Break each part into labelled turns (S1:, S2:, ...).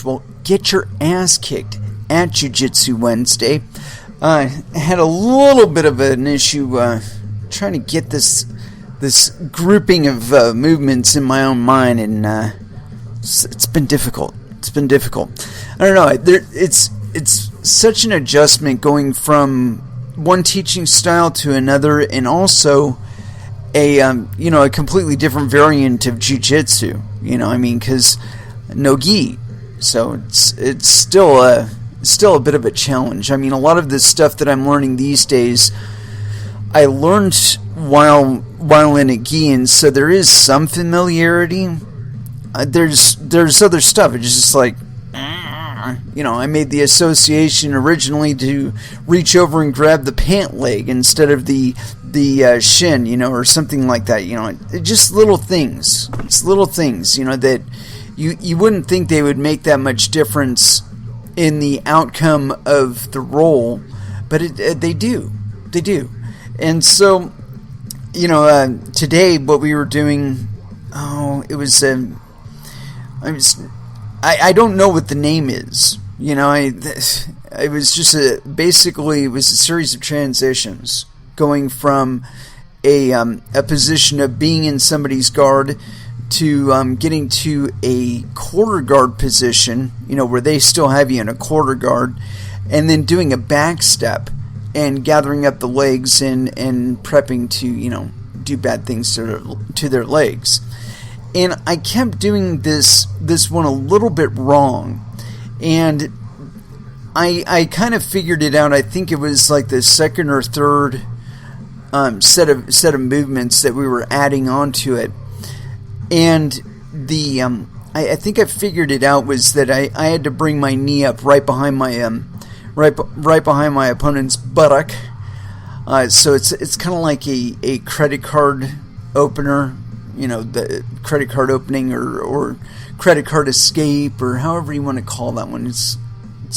S1: Well, get your ass kicked at Jiu-Jitsu Wednesday. I had a little bit of an issue trying to get this grouping of movements in my own mind, and it's been difficult. I don't know. It's such an adjustment going from one teaching style to another, and also a completely different variant of jiu-jitsu. Because no gi, so it's still a bit of a challenge. A lot of this stuff that I'm learning these days, I learned while in a gi, and so there is some familiarity. There's other stuff. It's just like, I made the association originally to reach over and grab the pant leg instead of the shin, or something like that. Just little things. It's little things, that you wouldn't think they would make that much difference in the outcome of the role, but they do. They do. And so, today what we were doing, it was I don't know what the name is. It was just basically it was a series of transitions going from a position of being in somebody's guard to getting to a quarter guard position, where they still have you in a quarter guard, and then doing a back step and gathering up the legs and prepping to, do bad things to their legs. And I kept doing this one a little bit wrong, and I kind of figured it out. I think it was like the second or third set of movements that we were adding onto it, and I think I figured it out was that I had to bring my knee up right behind my right behind my opponent's buttock. So it's kind of like a credit card opener. The credit card opening or credit card escape, or however you want to call that one. It's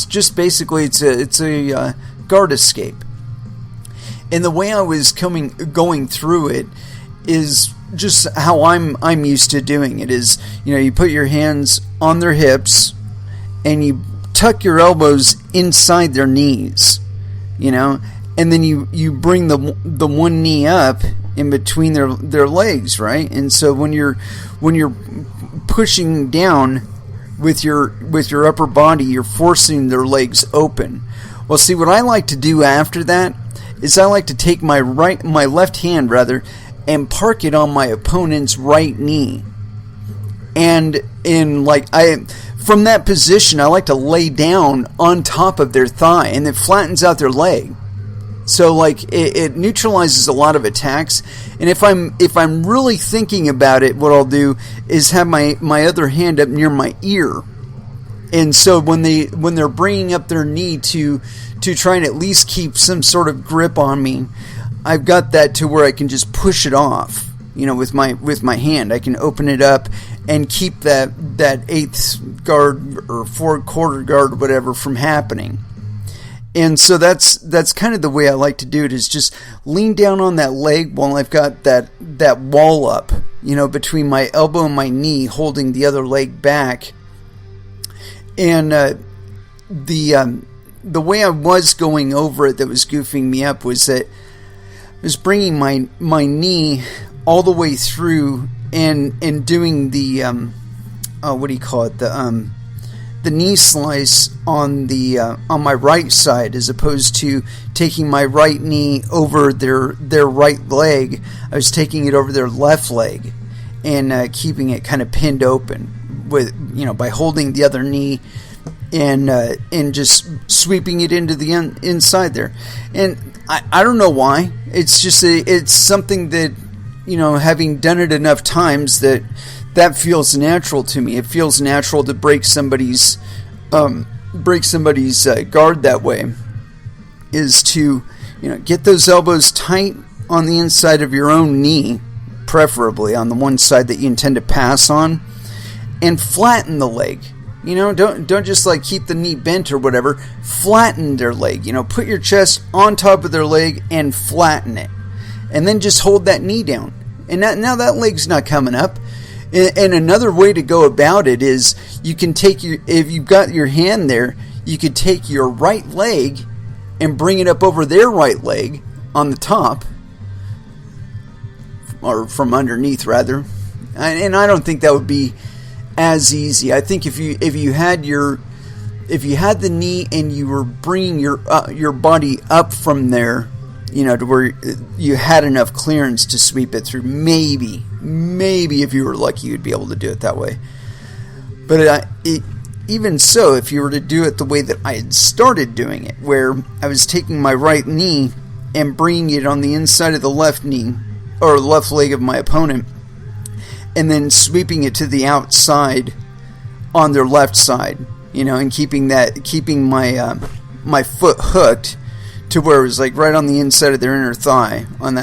S1: just basically it's a guard escape. And the way I was going through it is just how I'm used to doing it. Is you put your hands on their hips and you tuck your elbows inside their knees, and then you bring the one knee up in between their legs, right? And so when you're pushing down with your upper body, you're forcing their legs open. Well, see, what I like to do after that is I like to take my left hand and park it on my opponent's right knee, and from that position I like to lay down on top of their thigh, and it flattens out their leg. So it neutralizes a lot of attacks. And if I'm really thinking about it, what I'll do is have my other hand up near my ear. And so when they're bringing up their knee to try and at least keep some sort of grip on me, I've got that to where I can just push it off. With my hand, I can open it up and keep that eighth guard or fourth quarter guard or whatever from happening. And so that's kind of the way I like to do it, is just lean down on that leg while I've got that wall up, between my elbow and my knee, holding the other leg back. And the way I was going over it that was goofing me up was that I was bringing my knee all the way through and doing the what do you call it, the knee slice on my right side, as opposed to taking my right knee over their right leg. I was taking it over their left leg and keeping it kind of pinned open by holding the other knee and just sweeping it into the inside there. And I don't know why. It's just it's something that, having done it enough times, that feels natural to me. It feels natural to break somebody's guard that way, is to get those elbows tight on the inside of your own knee, preferably on the one side that you intend to pass on, and flatten the leg. Don't just keep the knee bent or whatever. Flatten their leg. Put your chest on top of their leg and flatten it, and then just hold that knee down. And now that leg's not coming up. And another way to go about it is you can take if you've got your hand there, you could take your right leg and bring it up over their right leg on the top, or from underneath rather. And I don't think that would be as easy. I think if you had the knee and you were bringing your body up from there, to where you had enough clearance to sweep it through, maybe if you were lucky, you'd be able to do it that way. But even so, if you were to do it the way that I had started doing it, where I was taking my right knee and bringing it on the inside of the left knee, or left leg of my opponent, and then sweeping it to the outside on their left side, and keeping my foot hooked to where it was like right on the inside of their inner thigh on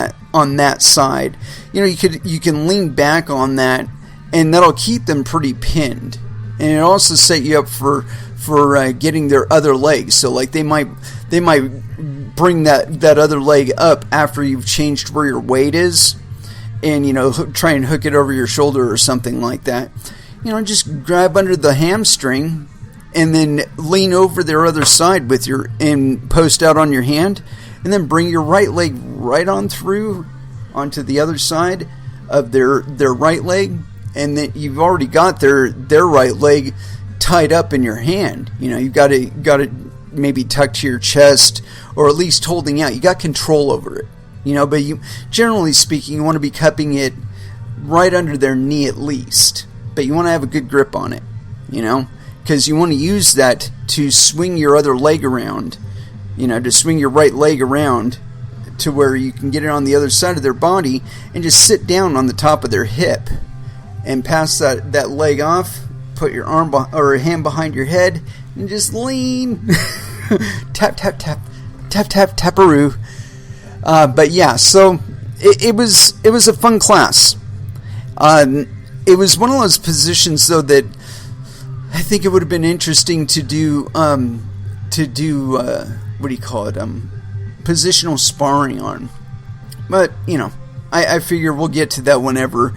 S1: that side. You can lean back on that, and that'll keep them pretty pinned. And it also set you up for getting their other leg. So like they might bring that other leg up after you've changed where your weight is, and try and hook it over your shoulder or something like that. Just grab under the hamstring and then lean over their other side and post out on your hand, and then bring your right leg right on through onto the other side of their right leg, and then you've already got their right leg tied up in your hand. You've got it maybe tucked to your chest, or at least holding out. You got control over it. But generally speaking, you want to be cupping it right under their knee at least. But you want to have a good grip on it, because you want to use that to swing your other leg around, to swing your right leg around to where you can get it on the other side of their body and just sit down on the top of their hip and pass that leg off, put your arm or hand behind your head and just lean. Tap, tap, tap, tap, tap, taparoo. But yeah, so it was a fun class. It was one of those positions though that I think it would have been interesting to do what do you call it? Positional sparring on. But I figure we'll get to that whenever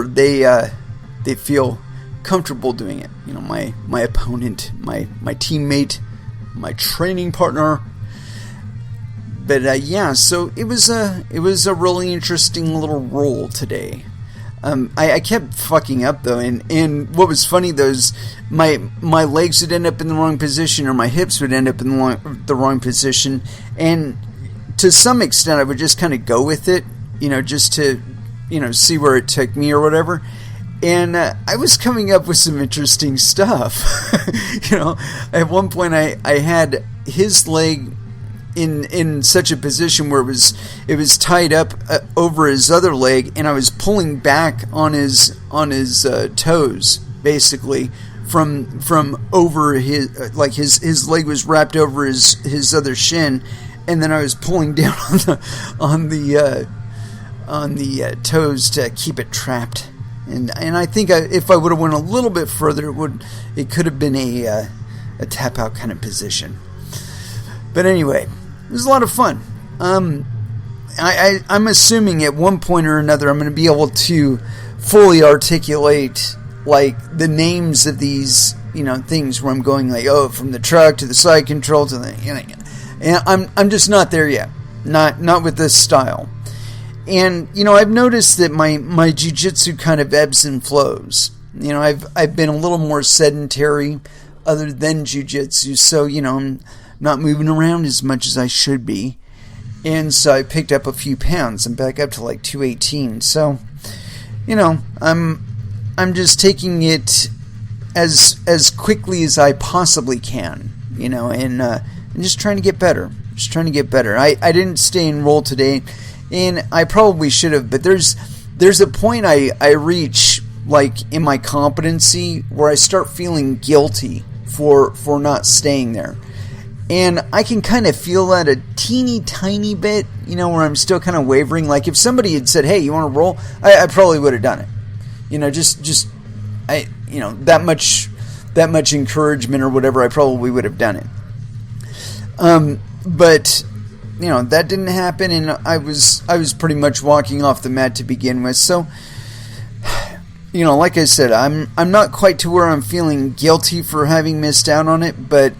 S1: they feel comfortable doing it. My opponent, my teammate, my training partner. But yeah, so it was a really interesting little roll today. I kept fucking up though, and what was funny though is my legs would end up in the wrong position, or my hips would end up in the wrong position, and to some extent I would just kind of go with it, just to see where it took me or whatever. And I was coming up with some interesting stuff. At one point I had his leg in such a position where it was tied up over his other leg, and I was pulling back on his toes, basically from over his leg was wrapped over his other shin, and then I was pulling down on the toes to keep it trapped. And I think if I would have went a little bit further, it could have been a tap out kind of position. But anyway, it was a lot of fun. I'm assuming at one point or another I'm going to be able to fully articulate like the names of these things where I'm going like, from the truck to the side control to the and I'm just not there yet. Not with this style. And I've noticed that my jiu-jitsu kind of ebbs and flows. I've been a little more sedentary other than jiu-jitsu, so I'm not moving around as much as I should be. And so I picked up a few pounds. I'm back up to like 218. So, I'm just taking it as quickly as I possibly can, and just trying to get better. I didn't stay in roll today, and I probably should have, but there's a point I reach like in my competency where I start feeling guilty for not staying there. And I can kind of feel that a teeny tiny bit, where I'm still kind of wavering. Like if somebody had said, "Hey, you want to roll?" I probably would have done it. That much encouragement or whatever, I probably would have done it. But that didn't happen, and I was pretty much walking off the mat to begin with. So, like I said, I'm not quite to where I'm feeling guilty for having missed out on it, but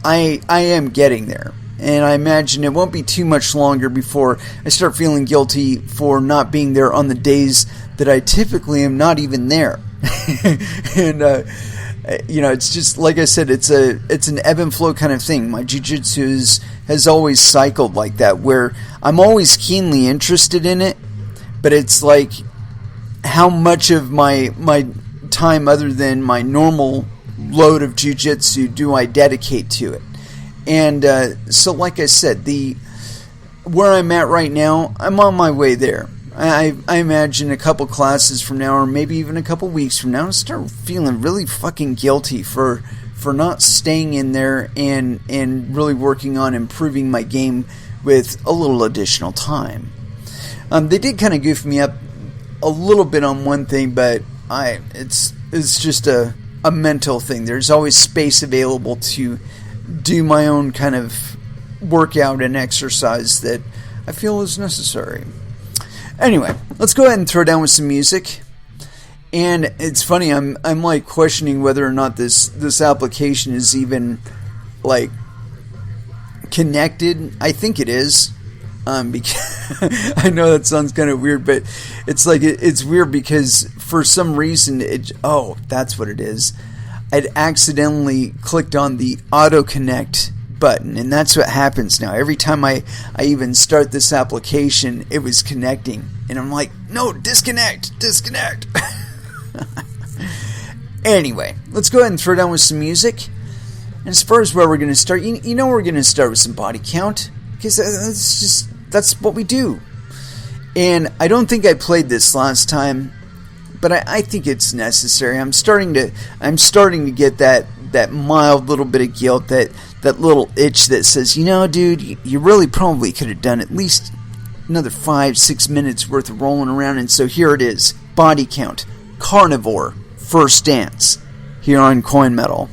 S1: I am getting there. And I imagine it won't be too much longer before I start feeling guilty for not being there on the days that I typically am not even there. And it's just like I said, it's an ebb and flow kind of thing. My jiu-jitsu has always cycled like that, where I'm always keenly interested in it, but it's like how much of my time other than my normal load of jiu-jitsu do I dedicate to it. And so like I said, where I'm at right now, I'm on my way there. I imagine a couple classes from now, or maybe even a couple weeks from now, I'll start feeling really fucking guilty for not staying in there and really working on improving my game with a little additional time. They did kind of goof me up a little bit on one thing, but it's just a mental thing. There's always space available to do my own kind of workout and exercise that I feel is necessary. Anyway, let's go ahead and throw down with some music. And it's funny, I'm like questioning whether or not this application is even like connected. I think it is. Because I know that sounds kind of weird, but it's like it's weird because for some reason that's what it is. I'd accidentally clicked on the auto connect button, and that's what happens now. Every time I even start this application, it was connecting, and I'm like, no, disconnect. Anyway, let's go ahead and throw down with some music. And as far as where we're going to start, you know we're going to start with some body count, because that's what we do. And I don't think I played this last time, but I think it's necessary. I'm starting to get that mild little bit of guilt, that little itch that says, dude, you really probably could have done at least another 5-6 minutes worth of rolling around. And so here it is, body count, carnivore, first dance, here on Coin Metal.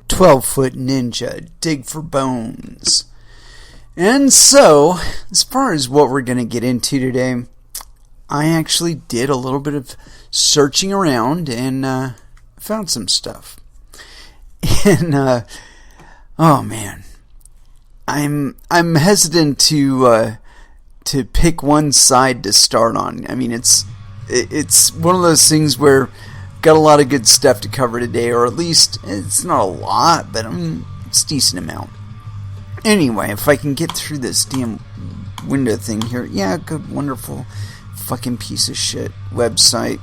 S1: "12-foot ninja, dig for bones." And so, as far as what we're going to get into today, I actually did a little bit of searching around and found some stuff. And oh man, I'm hesitant to pick one side to start on. I mean, it's one of those things where got a lot of good stuff to cover today, or at least it's not a lot, but it's a decent amount. Anyway, if I can get through this damn window thing here. Yeah, good, wonderful, fucking piece of shit website.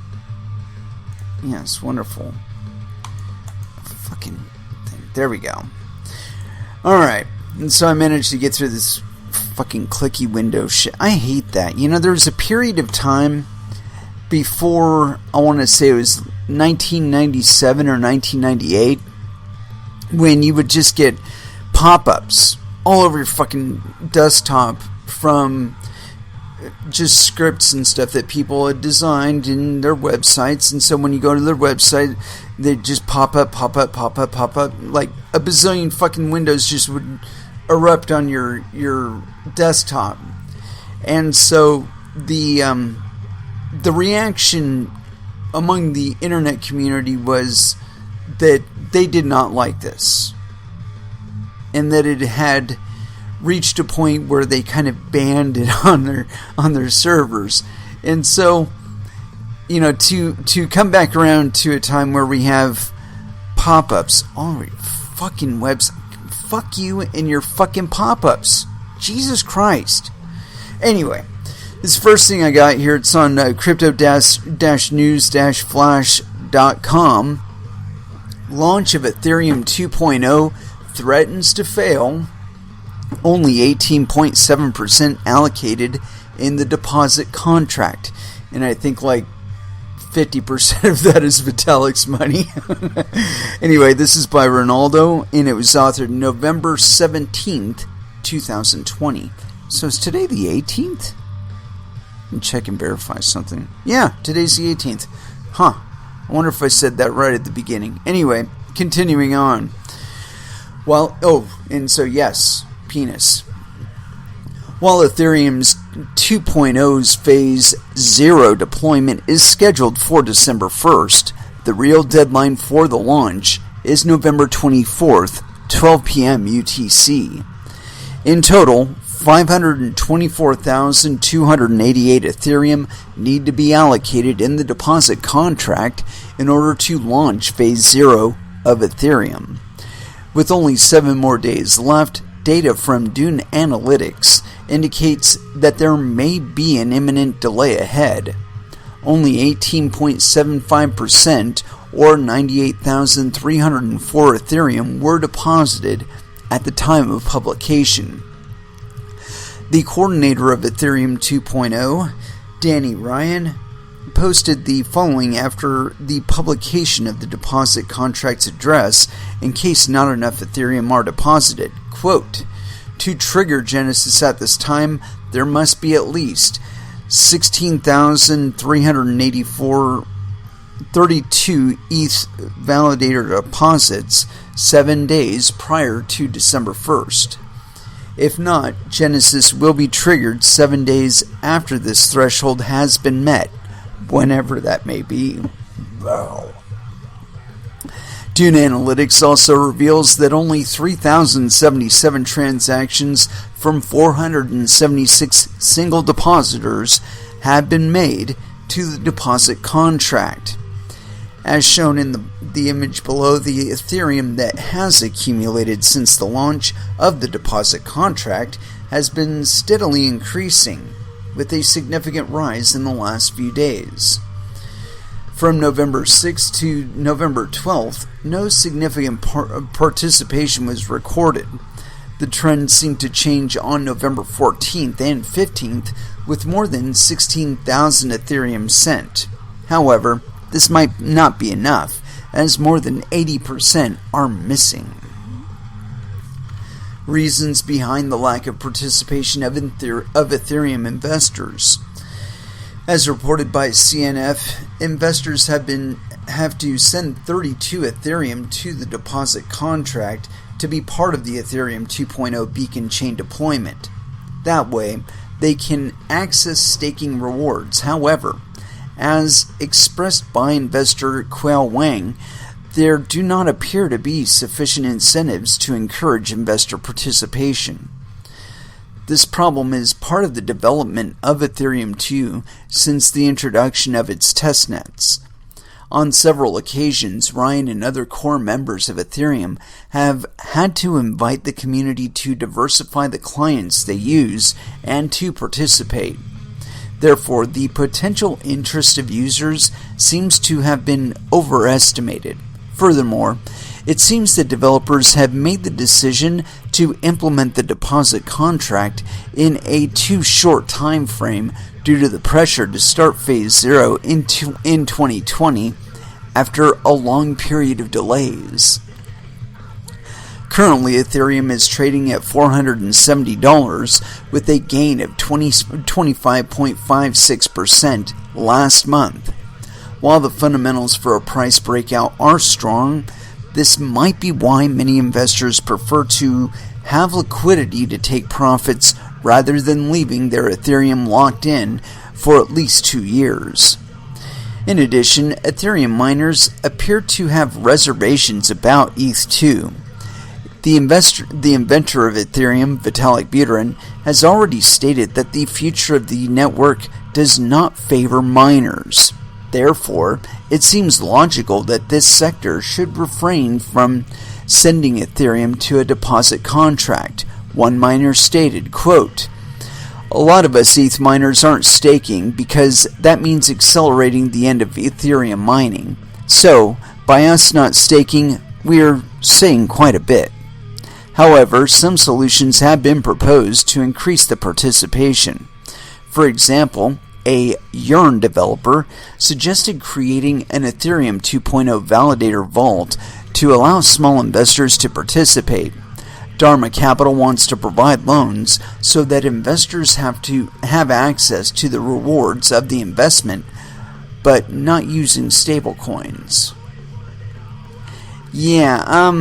S1: Yes, wonderful. Fucking thing. There we go. Alright, and so I managed to get through this fucking clicky window shit. I hate that. There was a period of time before, I want to say it was 1997 or 1998, when you would just get pop-ups all over your fucking desktop from just scripts and stuff that people had designed in their websites. And so when you go to their website, they just pop up, like a bazillion fucking windows just would erupt on your desktop. And so the reaction among the internet community was that they did not like this, and that it had reached a point where they kind of banned it on their servers. And so, to come back around to a time where we have pop-ups all over your fucking website. Fuck you and your fucking pop-ups. Jesus Christ. Anyway, this first thing I got here, it's on crypto-news-flash.com. Launch of Ethereum 2.0 threatens to fail. Only 18.7% allocated in the deposit contract. And I think like 50% of that is Vitalik's money. Anyway, this is by Ronaldo, and it was authored November 17th, 2020. So is today the 18th? Let me check and verify something. Yeah, today's the 18th. Huh. I wonder if I said that right at the beginning. Anyway, continuing on. And so yes, penis. While Ethereum's 2.0's Phase 0 deployment is scheduled for December 1st, the real deadline for the launch is November 24th, 12 p.m. UTC. In total, 524,288 Ethereum need to be allocated in the deposit contract in order to launch Phase 0 of Ethereum. With only 7 more days left, data from Dune Analytics indicates that there may be an imminent delay ahead. Only 18.75% or 98,304 Ethereum were deposited at the time of publication. The coordinator of Ethereum 2.0, Danny Ryan, posted the following after the publication of the deposit contract's address in case not enough Ethereum are deposited. Quote, "To trigger Genesis at this time, there must be at least 16,384 32 ETH validator deposits 7 days prior to December 1st. If not, Genesis will be triggered 7 days after this threshold has been met, whenever that may be." Wow. Dune Analytics also reveals that only 3,077 transactions from 476 single depositors have been made to the deposit contract. As shown in the image below, the Ethereum that has accumulated since the launch of the deposit contract has been steadily increasing, with a significant rise in the last few days. From November 6th to November 12th, no significant participation was recorded. The trend seemed to change on November 14th and 15th, with more than 16,000 Ethereum sent. However, this might not be enough, as more than 80% are missing. Reasons behind the lack of participation of Ethereum investors. As reported by CNF, investors have to send 32 Ethereum to the deposit contract to be part of the Ethereum 2.0 beacon chain deployment. That way, they can access staking rewards. However, as expressed by investor Quail Wang, there do not appear to be sufficient incentives to encourage investor participation. This problem is part of the development of Ethereum 2 since the introduction of its testnets. On several occasions, Ryan and other core members of Ethereum have had to invite the community to diversify the clients they use and to participate. Therefore, the potential interest of users seems to have been overestimated. Furthermore, it seems that developers have made the decision to implement the deposit contract in a too short time frame due to the pressure to start Phase 0 in 2020 after a long period of delays. Currently, Ethereum is trading at $470 with a gain of 25.56% last month. While the fundamentals for a price breakout are strong, this might be why many investors prefer to have liquidity to take profits rather than leaving their Ethereum locked in for at least 2 years. In addition, Ethereum miners appear to have reservations about ETH2. The inventor of Ethereum, Vitalik Buterin, has already stated that the future of the network does not favor miners. Therefore, it seems logical that this sector should refrain from sending Ethereum to a deposit contract. One miner stated, quote, "A lot of us ETH miners aren't staking because that means accelerating the end of Ethereum mining. So, by us not staking, we're saying quite a bit." However, some solutions have been proposed to increase the participation. For example, a Yearn developer suggested creating an Ethereum 2.0 validator vault to allow small investors to participate. Dharma Capital wants to provide loans so that investors have to have access to the rewards of the investment, but not using stablecoins. Yeah,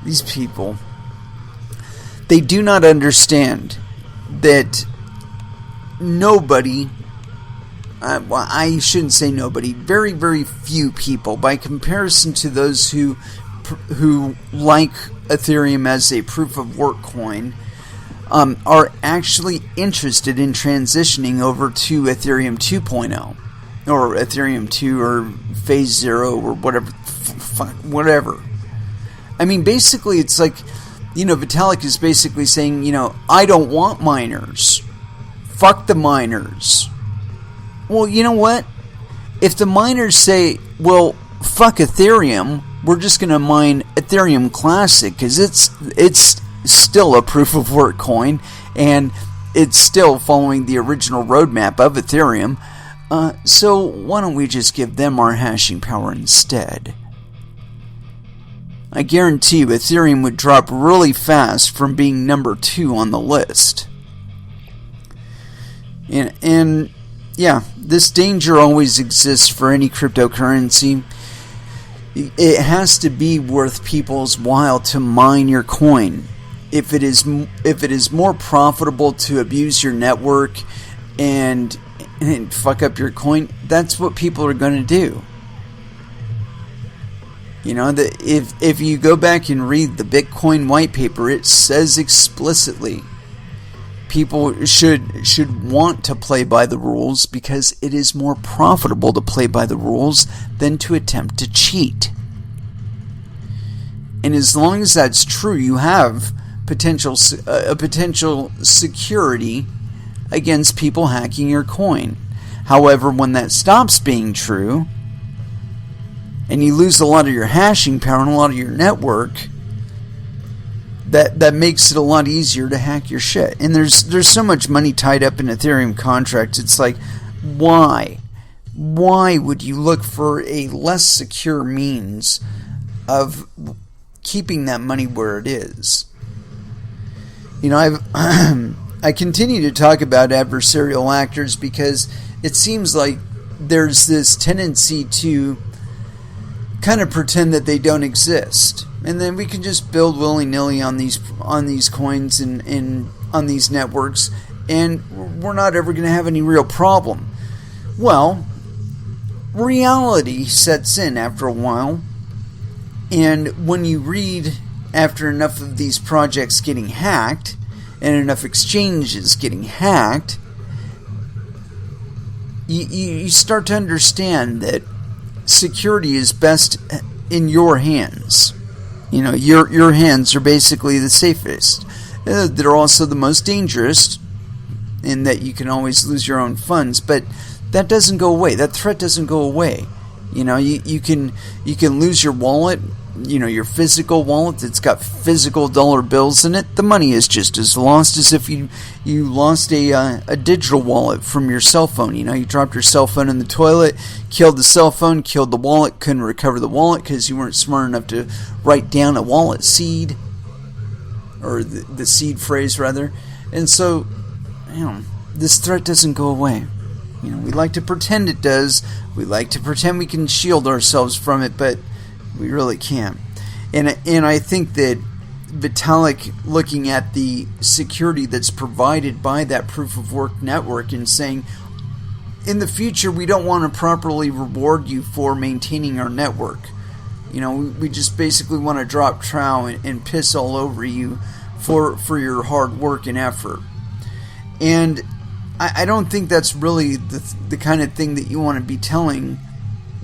S1: these people, they do not understand that nobody, well, I shouldn't say nobody, very, very few people, by comparison to those who like Ethereum as a proof of work coin, are actually interested in transitioning over to Ethereum 2.0 or Ethereum 2 or Phase 0 or whatever. I mean, basically, it's like, Vitalik is basically saying, I don't want miners. Fuck the miners. Well, you know what? If the miners say, well, fuck Ethereum, we're just going to mine Ethereum Classic because it's still a proof of work coin and it's still following the original roadmap of Ethereum. So why don't we just give them our hashing power instead? I guarantee you Ethereum would drop really fast from being number 2 on the list. And yeah, this danger always exists for any cryptocurrency. It has to be worth people's while to mine your coin. If it is more profitable to abuse your network and fuck up your coin, that's what people are going to do. If you go back and read the Bitcoin white paper, it says explicitly people should want to play by the rules because it is more profitable to play by the rules than to attempt to cheat. And as long as that's true, you have potential security against people hacking your coin. However, when that stops being true, and you lose a lot of your hashing power and a lot of your network, that makes it a lot easier to hack your shit. And there's so much money tied up in Ethereum contracts. It's like, why? Why would you look for a less secure means of keeping that money where it is? I continue to talk about adversarial actors because it seems like there's this tendency to kind of pretend that they don't exist, and then we can just build willy-nilly on these coins and on these networks, and we're not ever going to have any real problem. Well, reality sets in after a while, and when you read after enough of these projects getting hacked and enough exchanges getting hacked, you start to understand that security is best in your hands. Your hands are basically the safest. They're also the most dangerous in that you can always lose your own funds, but that doesn't go away. That threat doesn't go away. You can lose your wallet, your physical wallet that's got physical dollar bills in it. The money is just as lost as if you lost a digital wallet from your cell phone. You dropped your cell phone in the toilet, killed the cell phone, killed the wallet, couldn't recover the wallet because you weren't smart enough to write down a wallet seed, or the seed phrase rather. And so, this threat doesn't go away. We like to pretend it does. We like to pretend we can shield ourselves from it, but we really can't. And I think that Vitalik, looking at the security that's provided by that proof of work network and saying, in the future, we don't want to properly reward you for maintaining our network. We just basically want to drop trow and piss all over you for your hard work and effort. And I don't think that's really the kind of thing that you want to be telling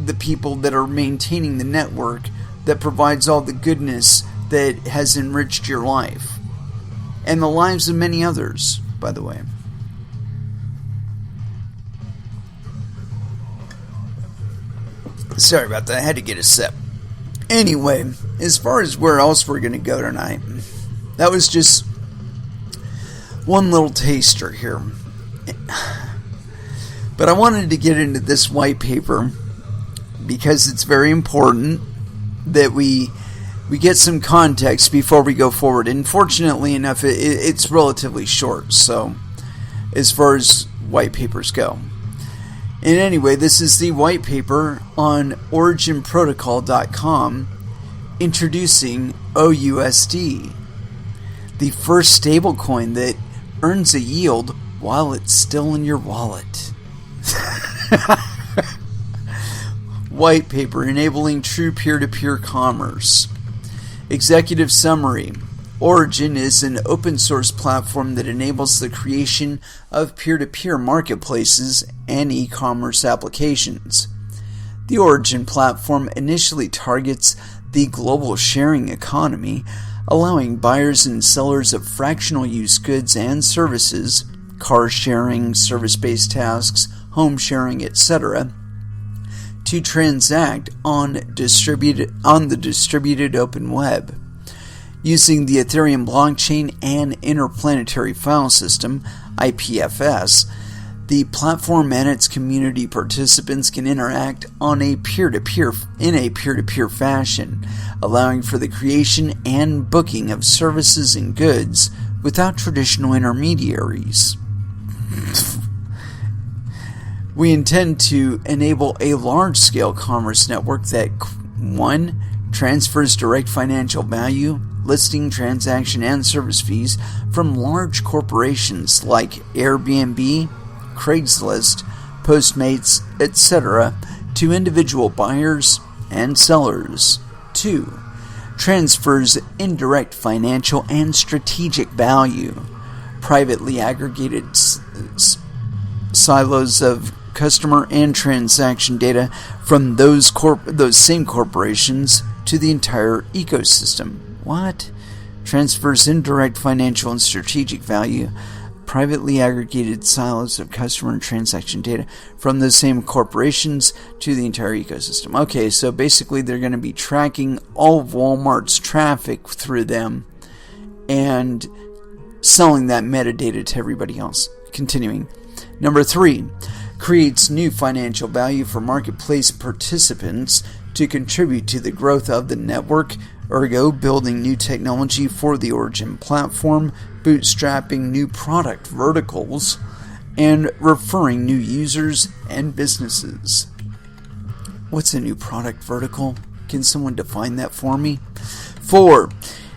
S1: the people that are maintaining the network that provides all the goodness that has enriched your life. And the lives of many others, by the way. Sorry about that, I had to get a sip. Anyway, as far as where else we're going to go tonight, that was just one little taster here. But I wanted to get into this white paper because it's very important that we get some context before we go forward. And fortunately enough, it's relatively short, so as far as white papers go. And anyway, this is the white paper on originprotocol.com introducing OUSD, the first stablecoin that earns a yield while it's still in your wallet. White paper enabling true peer-to-peer commerce. Executive summary. Origin is an open source platform that enables the creation of peer-to-peer marketplaces and e-commerce applications. The Origin platform initially targets the global sharing economy, allowing buyers and sellers of fractional use goods and services, car sharing, service-based tasks, home sharing, etc., to transact on the distributed open web. Using the Ethereum blockchain and Interplanetary File System, IPFS, the platform and its community participants can interact in a peer-to-peer fashion, allowing for the creation and booking of services and goods without traditional intermediaries. We intend to enable a large-scale commerce network that 1. Transfers direct financial value, listing, transaction, and service fees from large corporations like Airbnb, Craigslist, Postmates, etc. to individual buyers and sellers. 2. Transfers indirect financial and strategic value, privately aggregated silos of customer and transaction data from those same corporations to the entire ecosystem. What? Transfers indirect financial and strategic value, privately aggregated silos of customer and transaction data from those same corporations to the entire ecosystem. Okay, so basically they're going to be tracking all of Walmart's traffic through them and selling that metadata to everybody else. Continuing. Number 3, creates new financial value for marketplace participants to contribute to the growth of the network, ergo building new technology for the Origin platform, bootstrapping new product verticals, and referring new users and businesses. What's a new product vertical? Can someone define that for me? 4,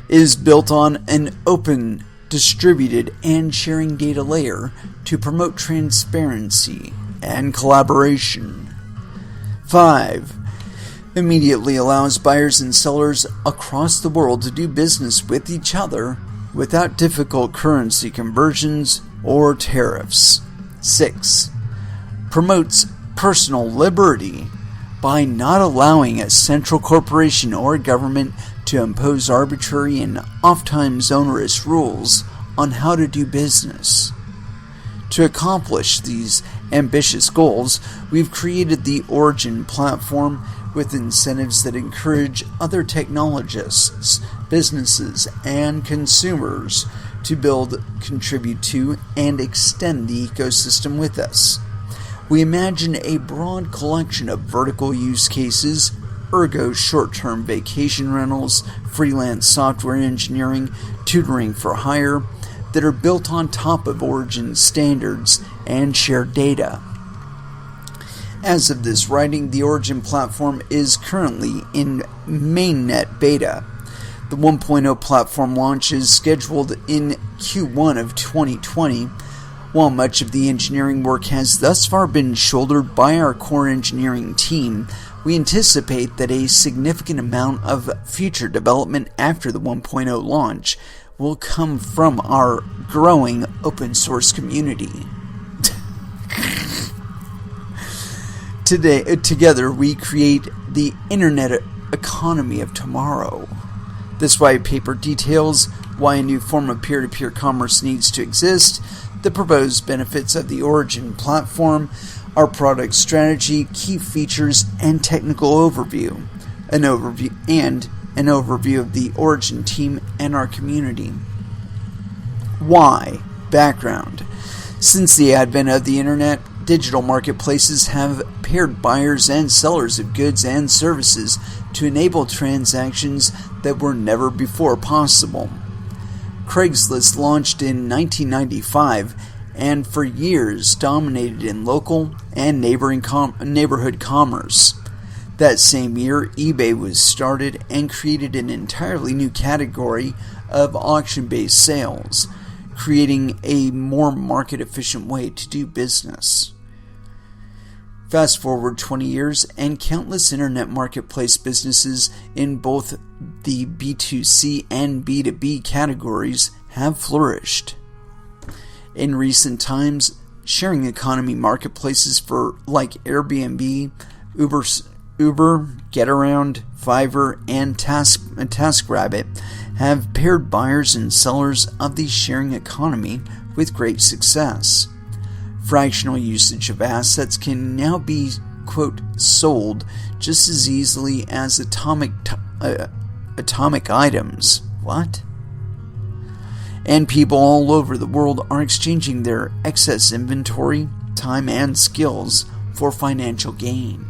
S1: is built on an open, distributed, and sharing data layer to promote transparency and collaboration. 5, immediately allows buyers and sellers across the world to do business with each other without difficult currency conversions or tariffs. 6, promotes personal liberty by not allowing a central corporation or government to impose arbitrary and oftentimes onerous rules on how to do business. To accomplish these ambitious goals, we've created the Origin platform with incentives that encourage other technologists, businesses, and consumers to build, contribute to, and extend the ecosystem with us. We imagine a broad collection of vertical use cases, ergo short-term vacation rentals, freelance software engineering, tutoring for hire, that are built on top of Origin standards and shared data. As of this writing, the Origin platform is currently in mainnet beta. The 1.0 platform launch is scheduled in Q1 of 2020. While much of the engineering work has thus far been shouldered by our core engineering team, we anticipate that a significant amount of future development after the 1.0 launch will come from our growing open source community. Together we create the internet economy of tomorrow. This white paper details why a new form of peer-to-peer commerce needs to exist, the proposed benefits of the Origin platform, our product strategy, key features, and technical overview. An overview of the Origin team and our community. Why? Background. Since the advent of the internet, digital marketplaces have paired buyers and sellers of goods and services to enable transactions that were never before possible. Craigslist launched in 1995 and for years dominated in local and neighborhood commerce. That same year, eBay was started and created an entirely new category of auction-based sales, creating a more market-efficient way to do business. Fast forward 20 years, and countless internet marketplace businesses in both the B2C and B2B categories have flourished. In recent times, sharing economy marketplaces like Airbnb, Uber, Getaround, Fiverr, and TaskRabbit have paired buyers and sellers of the sharing economy with great success. Fractional usage of assets can now be, quote, sold just as easily as atomic items. What? And people all over the world are exchanging their excess inventory, time, and skills for financial gain.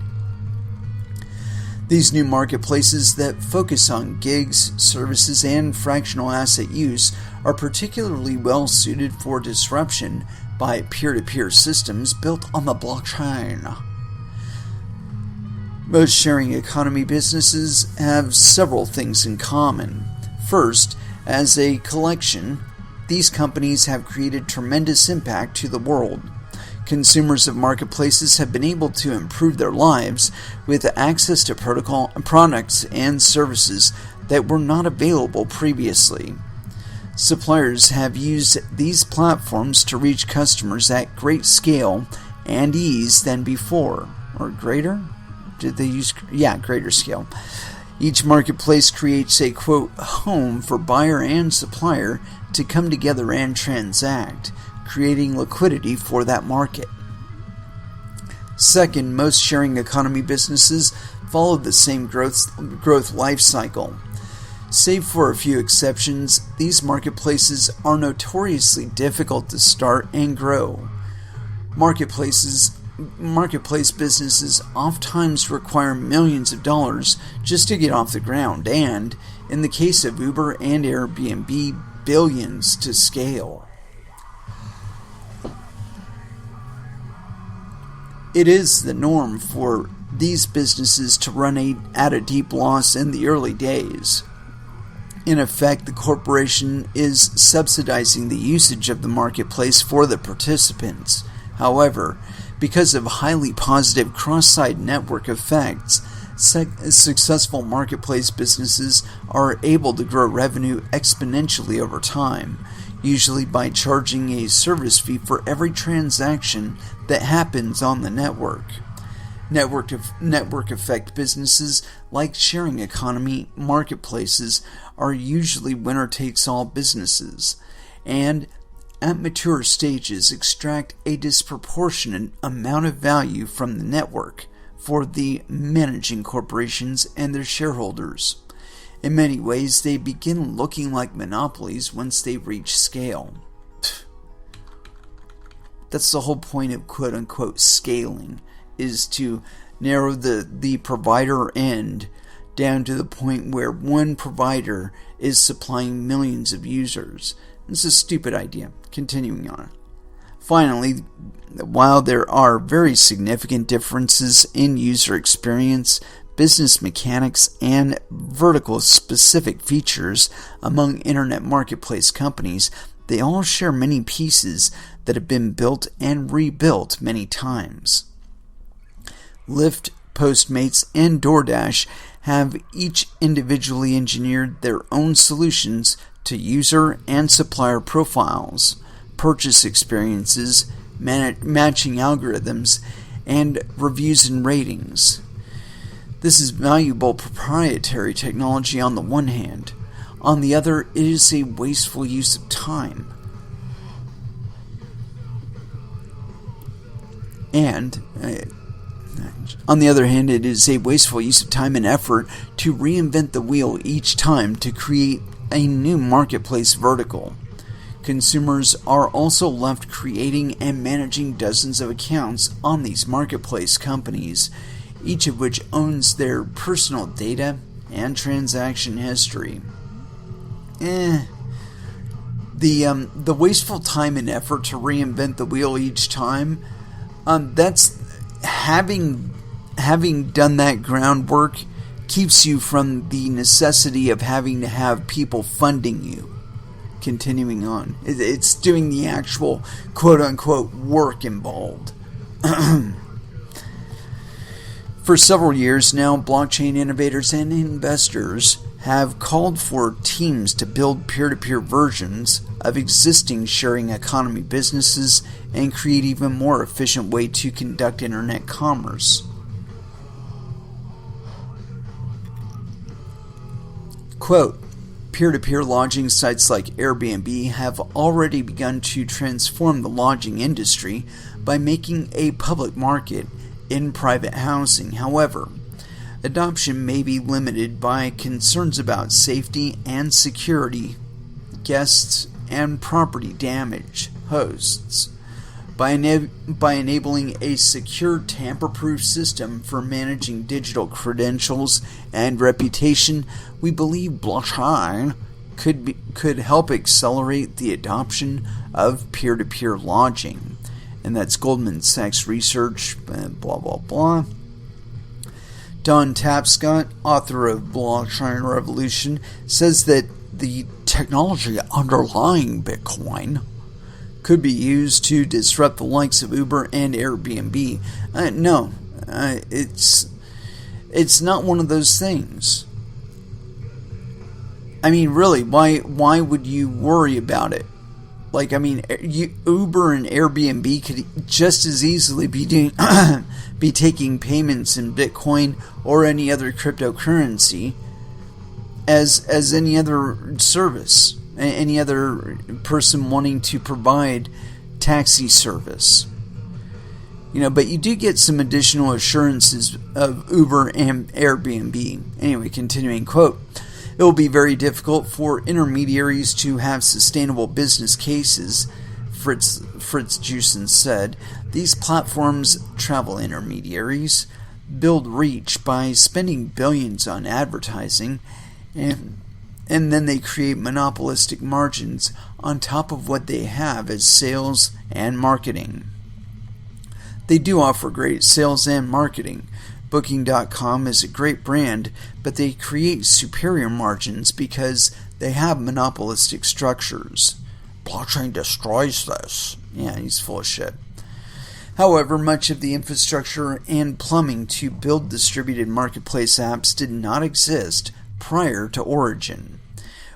S1: These new marketplaces that focus on gigs, services, and fractional asset use are particularly well suited for disruption by peer-to-peer systems built on the blockchain. Most sharing economy businesses have several things in common. First, as a collection, these companies have created tremendous impact to the world. Consumers of marketplaces have been able to improve their lives with access to products and services that were not available previously. Suppliers have used these platforms to reach customers at great scale and ease than before. Or greater? Did they use... Yeah, greater scale. Each marketplace creates a, quote, home for buyer and supplier to come together and transact, creating liquidity for that market. Second, most sharing economy businesses follow the same growth life cycle. Save for a few exceptions, these marketplaces are notoriously difficult to start and grow. Marketplace businesses oftentimes require millions of dollars just to get off the ground, and, in the case of Uber and Airbnb, billions to scale. It is the norm for these businesses to run at a deep loss in the early days. In effect, the corporation is subsidizing the usage of the marketplace for the participants. However, because of highly positive cross-site network effects, successful marketplace businesses are able to grow revenue exponentially over time, usually by charging a service fee for every transaction that happens on the network. Network effect businesses like sharing economy marketplaces are usually winner-takes-all businesses, and at mature stages extract a disproportionate amount of value from the network for the managing corporations and their shareholders. In many ways, they begin looking like monopolies once they reach scale. That's the whole point of quote-unquote scaling, is to narrow the provider end down to the point where one provider is supplying millions of users. It's a stupid idea. Continuing on. Finally, while there are very significant differences in user experience, business mechanics, and vertical specific features among internet marketplace companies, they all share many pieces that have been built and rebuilt many times. Lyft, Postmates, and DoorDash have each individually engineered their own solutions to user and supplier profiles, purchase experiences, matching algorithms, and reviews and ratings. This is valuable proprietary technology on the one hand. On the other, it is a wasteful use of time. And on the other hand, it is a wasteful use of time and effort to reinvent the wheel each time to create a new marketplace vertical. Consumers are also left creating and managing dozens of accounts on these marketplace companies, each of which owns their personal data and transaction history. The wasteful time and effort to reinvent the wheel each time, that's having done that keeps you from the necessity of having to have people funding you. continuing on. It's doing the actual quote-unquote work involved. For several years now, blockchain innovators and investors have called for teams to build peer-to-peer versions of existing sharing economy businesses and create even more efficient way to conduct internet commerce. Quote, peer-to-peer lodging sites like Airbnb have already begun to transform the lodging industry by making a public market in private housing. However, adoption may be limited by concerns about safety and security, guests, and property damage, hosts. By enabling a secure, tamper-proof system for managing digital credentials and reputation, we believe blockchain could help accelerate the adoption of peer-to-peer lodging. And that's Goldman Sachs research, blah, blah, blah. Don Tapscott, author of Blockchain Revolution, says that the technology underlying Bitcoin could be used to disrupt the likes of Uber and Airbnb. No, it's not one of those things. I mean, really, why would you worry about it? Like, I mean, Uber and Airbnb could just as easily be taking payments in Bitcoin or any other cryptocurrency as any other service, any other person wanting to provide taxi service. You know, but you do get some additional assurances of Uber and Airbnb. Anyway, continuing, quote, it will be very difficult for intermediaries to have sustainable business cases, Fritz Jusen said. These platforms, travel intermediaries, build reach by spending billions on advertising, and then they create monopolistic margins on top of what they have as sales and marketing. They do offer great sales and marketing. Booking.com is a great brand, but they create superior margins because they have monopolistic structures. Blockchain destroys this. Yeah, he's full of shit. However, much of the infrastructure and plumbing to build distributed marketplace apps did not exist prior to Origin.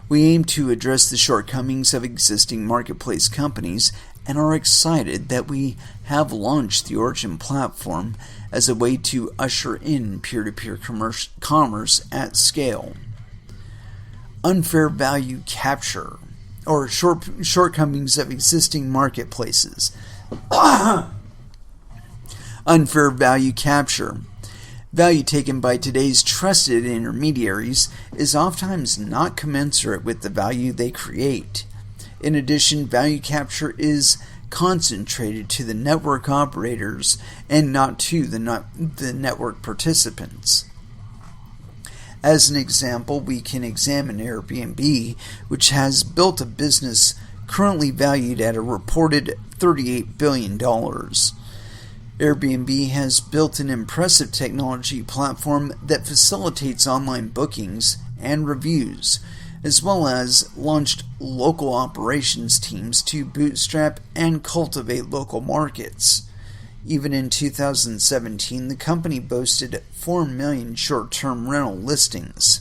S1: We aim to address the shortcomings of existing marketplace companies and are excited that we have launched the Origin platform as a way to usher in peer-to-peer commerce at scale. Unfair value capture, or shortcomings of existing marketplaces. Unfair value capture. Value taken by today's trusted intermediaries is oftentimes not commensurate with the value they create. In addition, value capture is concentrated to the network operators and not to the network participants. As an example, we can examine Airbnb, which has built a business currently valued at a reported $38 billion. Airbnb has built an impressive technology platform that facilitates online bookings and reviews, as well as launched local operations teams to bootstrap and cultivate local markets. Even in 2017, the company boasted 4 million short-term rental listings.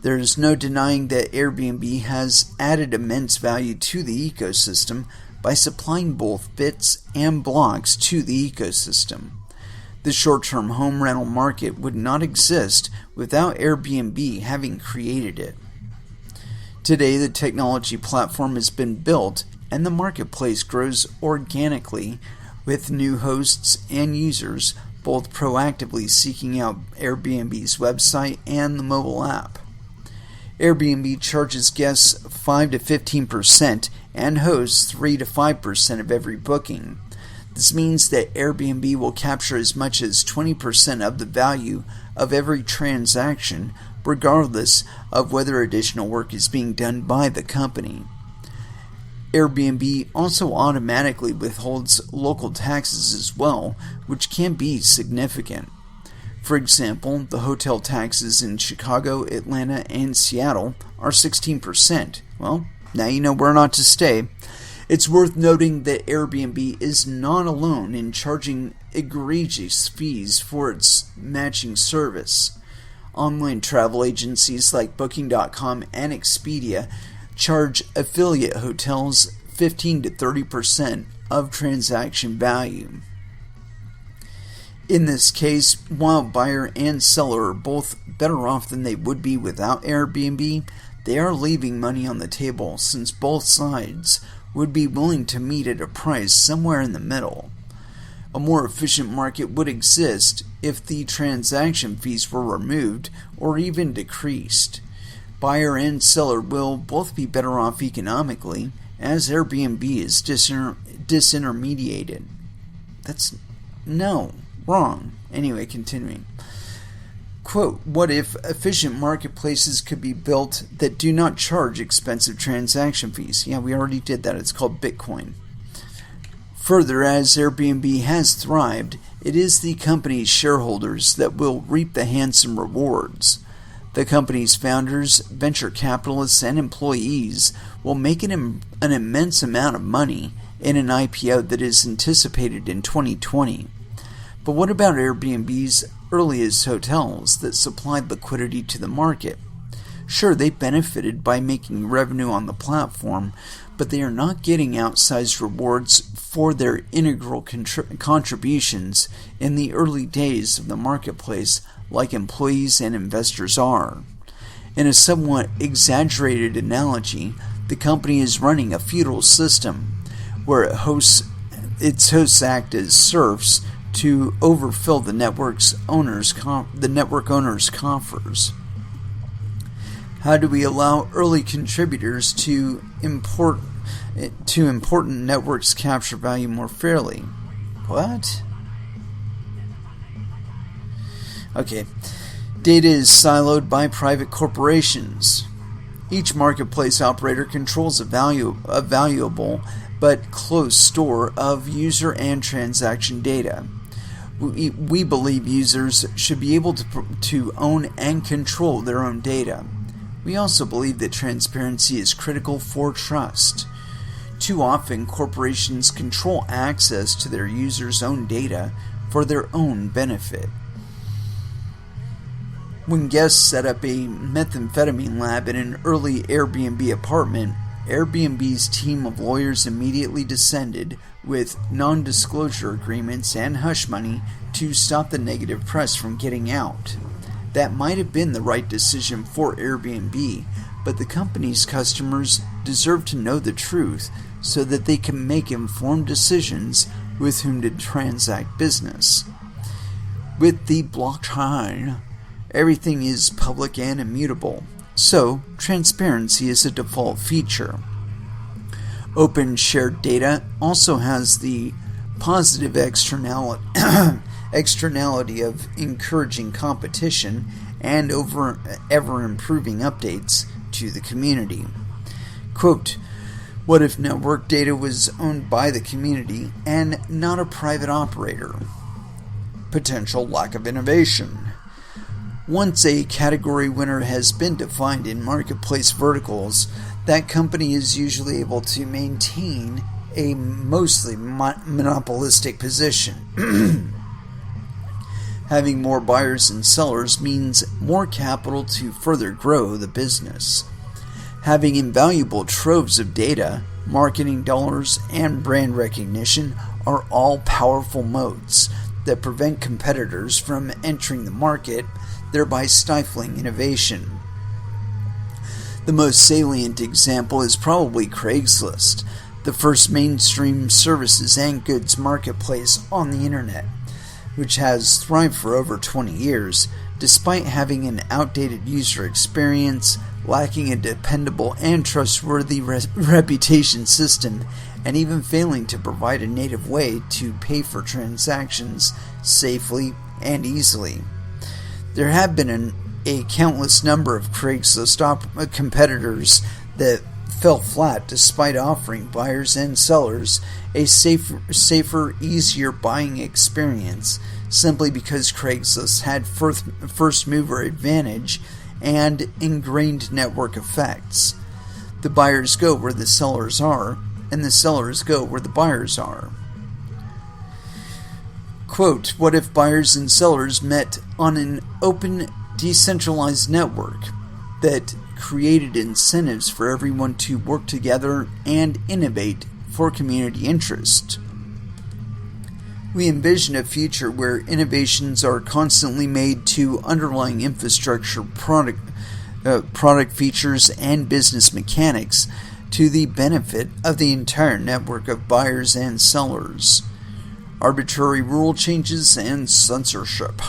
S1: There is no denying that Airbnb has added immense value to the ecosystem by supplying both bits and blocks to the ecosystem. The short-term home rental market would not exist without Airbnb having created it. Today, the technology platform has been built and the marketplace grows organically with new hosts and users both proactively seeking out Airbnb's website and the mobile app. Airbnb charges guests 5 to 15% and hosts 3 to 5% of every booking. This means that Airbnb will capture as much as 20% of the value of every transaction, regardless of whether additional work is being done by the company. Airbnb also automatically withholds local taxes as well, which can be significant. For example, the hotel taxes in Chicago, Atlanta, and Seattle are 16%. Well, Now you know where not to stay. It's worth noting that Airbnb is not alone in charging egregious fees for its matching service. Online travel agencies like Booking.com and Expedia charge affiliate hotels 15 to 30% of transaction value. In this case, while buyer and seller are both better off than they would be without Airbnb, they are leaving money on the table since both sides would be willing to meet at a price somewhere in the middle. A more efficient market would exist if the transaction fees were removed or even decreased. Buyer and seller will both be better off economically as Airbnb is disintermediated. Wrong. Anyway, continuing. Quote, what if efficient marketplaces could be built that do not charge expensive transaction fees? Yeah, we already did that. It's called Bitcoin. Further, as Airbnb has thrived, it is the company's shareholders that will reap the handsome rewards. The company's founders, venture capitalists, and employees will make an immense amount of money in an IPO that is anticipated in 2020. But what about Airbnb's earliest hotels that supplied liquidity to the market? Sure, they benefited by making revenue on the platform, but they are not getting outsized rewards for their integral contributions in the early days of the marketplace like employees and investors are. In a somewhat exaggerated analogy, the company is running a feudal system where its hosts act as serfs to overfill the network owners' coffers. How do we allow early contributors to important networks capture value more fairly? What? Okay. Data is siloed by private corporations. Each marketplace operator controls a valuable but close store of user and transaction data. We believe users should be able to own and control their own data. We also believe that transparency is critical for trust. Too often, corporations control access to their users' own data for their own benefit. When guests set up a methamphetamine lab in an early Airbnb apartment, Airbnb's team of lawyers immediately descended with non-disclosure agreements and hush money to stop the negative press from getting out. That might have been the right decision for Airbnb, but the company's customers deserve to know the truth so that they can make informed decisions with whom to transact business. With the blockchain, everything is public and immutable, so transparency is a default feature. Open shared data also has the positive externality of encouraging competition and ever improving updates to the community. Quote, what if network data was owned by the community and not a private operator? Potential lack of innovation. Once a category winner has been defined in marketplace verticals, that company is usually able to maintain a mostly monopolistic position. Having more buyers and sellers means more capital to further grow the business. Having invaluable troves of data, marketing dollars, and brand recognition are all powerful moats that prevent competitors from entering the market, thereby stifling innovation. The most salient example is probably Craigslist, the first mainstream services and goods marketplace on the internet, which has thrived for over 20 years, despite having an outdated user experience, lacking a dependable and trustworthy reputation system, and even failing to provide a native way to pay for transactions safely and easily. There have been a countless number of Craigslist competitors that fell flat despite offering buyers and sellers a safer, easier buying experience simply because Craigslist had first mover advantage and ingrained network effects. The buyers go where the sellers are, and the sellers go where the buyers are. Quote, what if buyers and sellers met on an open, decentralized network that created incentives for everyone to work together and innovate for community interest? We envision a future where innovations are constantly made to underlying infrastructure, product features, and business mechanics to the benefit of the entire network of buyers and sellers. Arbitrary rule changes and censorship.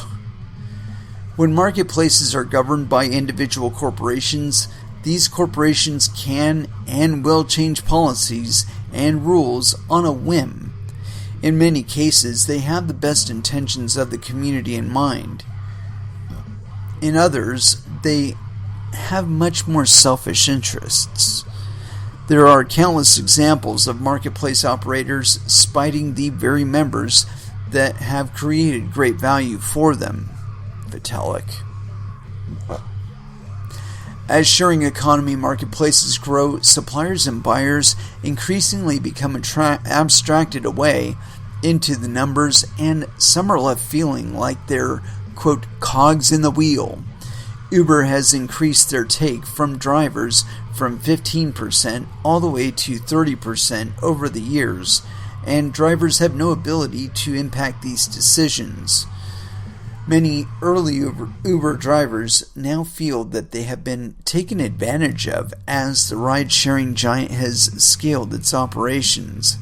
S1: When marketplaces are governed by individual corporations, these corporations can and will change policies and rules on a whim. In many cases, they have the best intentions of the community in mind. In others, they have much more selfish interests. There are countless examples of marketplace operators spiting the very members that have created great value for them. Vitalik. As sharing economy marketplaces grow, suppliers and buyers increasingly become abstracted away into the numbers, and some are left feeling like they're, quote, cogs in the wheel. Uber has increased their take from drivers from 15% all the way to 30% over the years, and drivers have no ability to impact these decisions. Many early Uber drivers now feel that they have been taken advantage of as the ride-sharing giant has scaled its operations.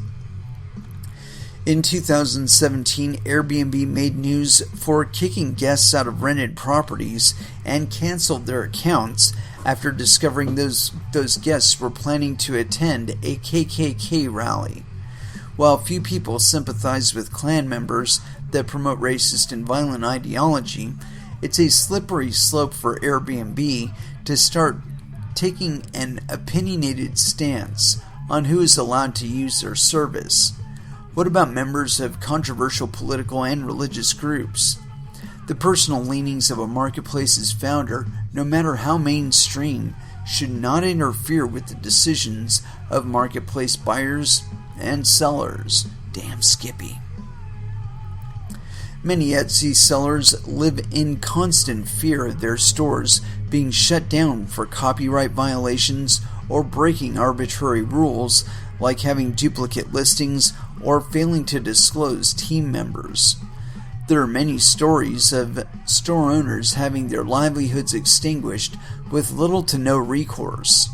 S1: In 2017, Airbnb made news for kicking guests out of rented properties and canceled their accounts after discovering those guests were planning to attend a KKK rally. While few people sympathize with Klan members that promote racist and violent ideology, it's a slippery slope for Airbnb to start taking an opinionated stance on who is allowed to use their service. What about members of controversial political and religious groups? The personal leanings of a marketplace's founder, no matter how mainstream, should not interfere with the decisions of marketplace buyers and sellers. Damn Skippy. Many Etsy sellers live in constant fear of their stores being shut down for copyright violations or breaking arbitrary rules like having duplicate listings or failing to disclose team members. There are many stories of store owners having their livelihoods extinguished with little to no recourse.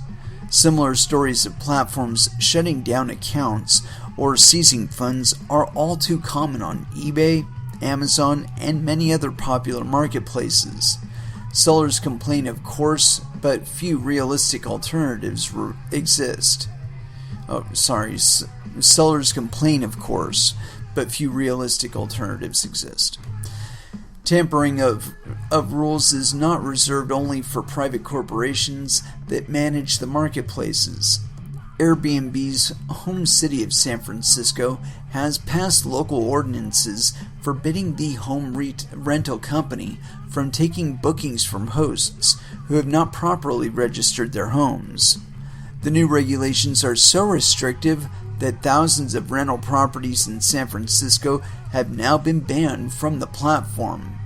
S1: Similar stories of platforms shutting down accounts or seizing funds are all too common on eBay, Amazon, and many other popular marketplaces. Sellers complain, of course, but few realistic alternatives exist. Sellers complain, of course, but few realistic alternatives exist. Tampering of rules is not reserved only for private corporations that manage the marketplaces. Airbnb's home city of San Francisco has passed local ordinances forbidding the home rental company from taking bookings from hosts who have not properly registered their homes. The new regulations are so restrictive that thousands of rental properties in San Francisco have now been banned from the platform.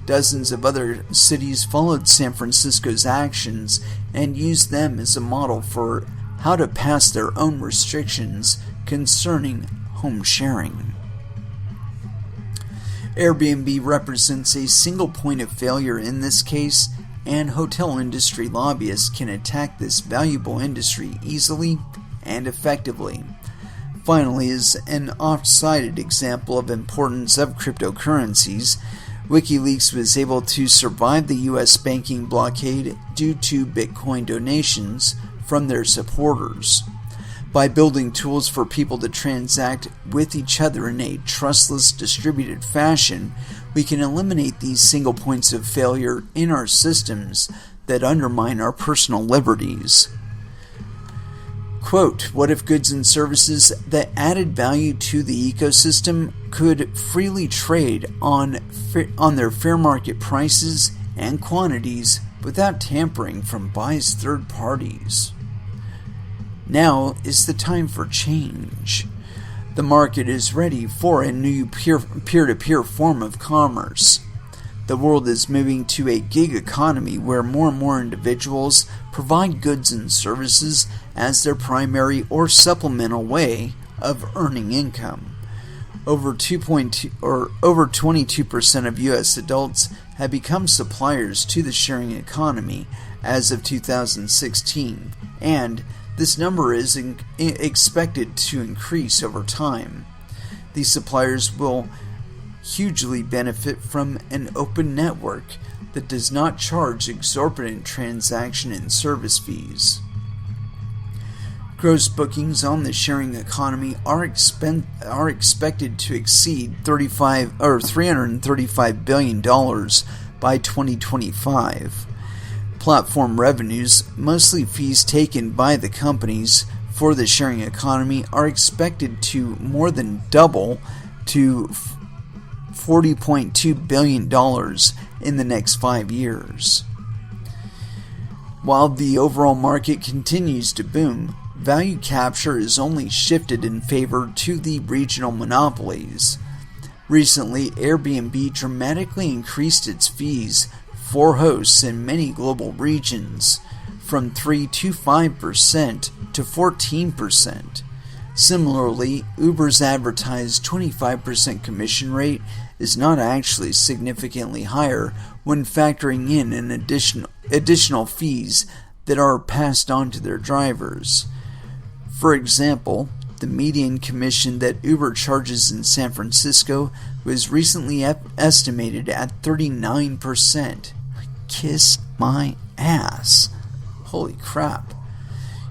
S1: Dozens of other cities followed San Francisco's actions and used them as a model for how to pass their own restrictions concerning home sharing. Airbnb represents a single point of failure in this case, and hotel industry lobbyists can attack this valuable industry easily and effectively. Finally, as an oft-cited example of importance of cryptocurrencies, WikiLeaks was able to survive the U.S. banking blockade due to Bitcoin donations from their supporters. By building tools for people to transact with each other in a trustless, distributed fashion, we can eliminate these single points of failure in our systems that undermine our personal liberties. Quote, what if goods and services that added value to the ecosystem could freely trade on their fair market prices and quantities without tampering from biased third parties? Now is the time for change. The market is ready for a new peer-to-peer form of commerce. The world is moving to a gig economy where more and more individuals provide goods and services as their primary or supplemental way of earning income. Over 22% of U.S. adults have become suppliers to the sharing economy as of 2016, and this number is expected to increase over time. These suppliers will hugely benefit from an open network that does not charge exorbitant transaction and service fees. Gross bookings on the sharing economy are expected to exceed $335 billion by 2025. Platform revenues, mostly fees taken by the companies for the sharing economy, are expected to more than double to $40.2 billion in the next 5 years. While the overall market continues to boom, value capture is only shifted in favor to the regional monopolies. Recently, Airbnb dramatically increased its fees for hosts in many global regions from 3 to 5% to 14%. Similarly, Uber's advertised 25% commission rate is not actually significantly higher when factoring in an additional fees that are passed on to their drivers. For example, the median commission that Uber charges in San Francisco was recently estimated at 39%. Kiss my ass. Holy crap.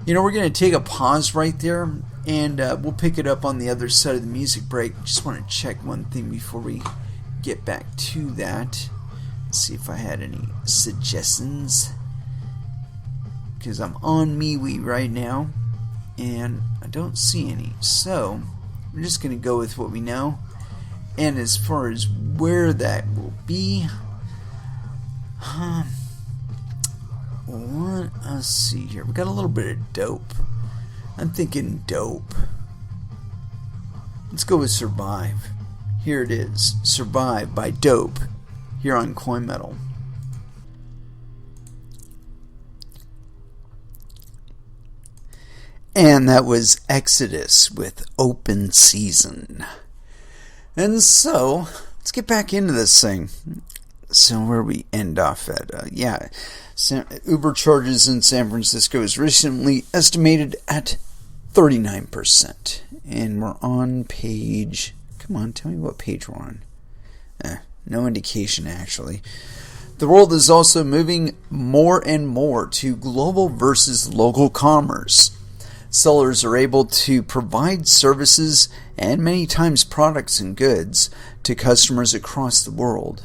S1: We're going to take a pause right there, and we'll pick it up on the other side of the music break. Just want to check one thing before we get back to that. Let's see if I had any suggestions, because I'm on MeWe right now and I don't see any. So we're just going to go with what we know. And as far as where that will be, let's see here. We got a little bit of dope. I'm thinking dope. Let's go with Survive. Here it is, Survive by Dope, here on Coin Metal. And that was Exodus with Open Season. And so, let's get back into this thing. So where we end off at, Uber charges in San Francisco is recently estimated at 39%. And we're on page, come on, tell me what page we're on. No indication actually. The world is also moving more and more to global versus local commerce. Sellers are able to provide services and many times products and goods to customers across the world.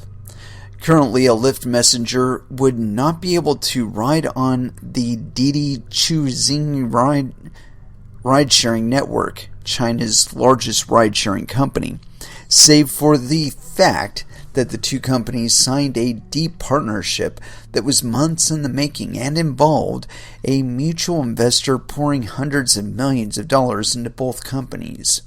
S1: Currently, a Lyft messenger would not be able to ride on the Didi Chuxing ride-sharing network, China's largest ride-sharing company, save for the fact that the two companies signed a deep partnership that was months in the making and involved a mutual investor pouring hundreds of millions of dollars into both companies.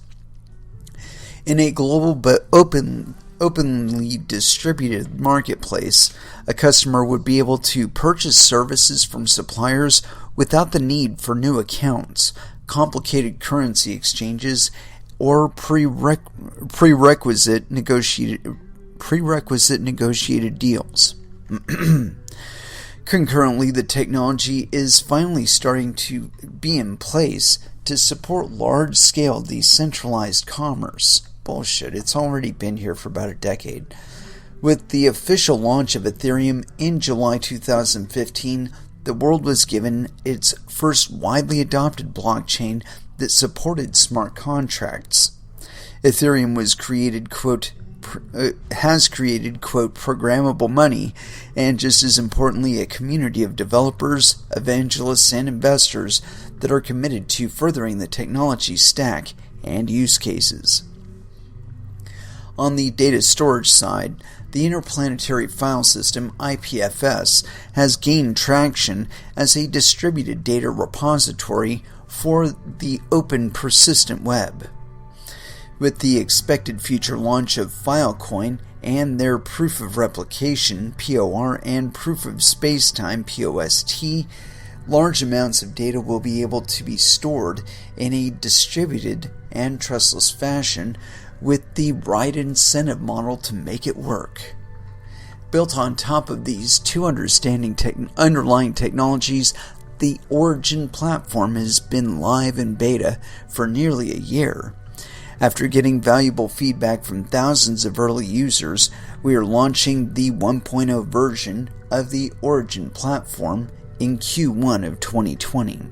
S1: In a global but openly distributed marketplace, a customer would be able to purchase services from suppliers without the need for new accounts, complicated currency exchanges, or prerequisite negotiated deals. Concurrently, the technology is finally starting to be in place to support large-scale decentralized commerce. Bullshit, it's already been here for about a decade. With the official launch of Ethereum in July 2015, the world was given its first widely adopted blockchain that supported smart contracts. Ethereum was has created, programmable money, and just as importantly, a community of developers, evangelists, and investors that are committed to furthering the technology stack and use cases. On the data storage side, the Interplanetary File System, IPFS, has gained traction as a distributed data repository for the open persistent web. With the expected future launch of Filecoin and their Proof of Replication (POR) and Proof of Spacetime (POST), large amounts of data will be able to be stored in a distributed and trustless fashion with the right incentive model to make it work. Built on top of these two underlying technologies, the Origin platform has been live in beta for nearly a year. After getting valuable feedback from thousands of early users, we are launching the 1.0 version of the Origin platform in Q1 of 2020.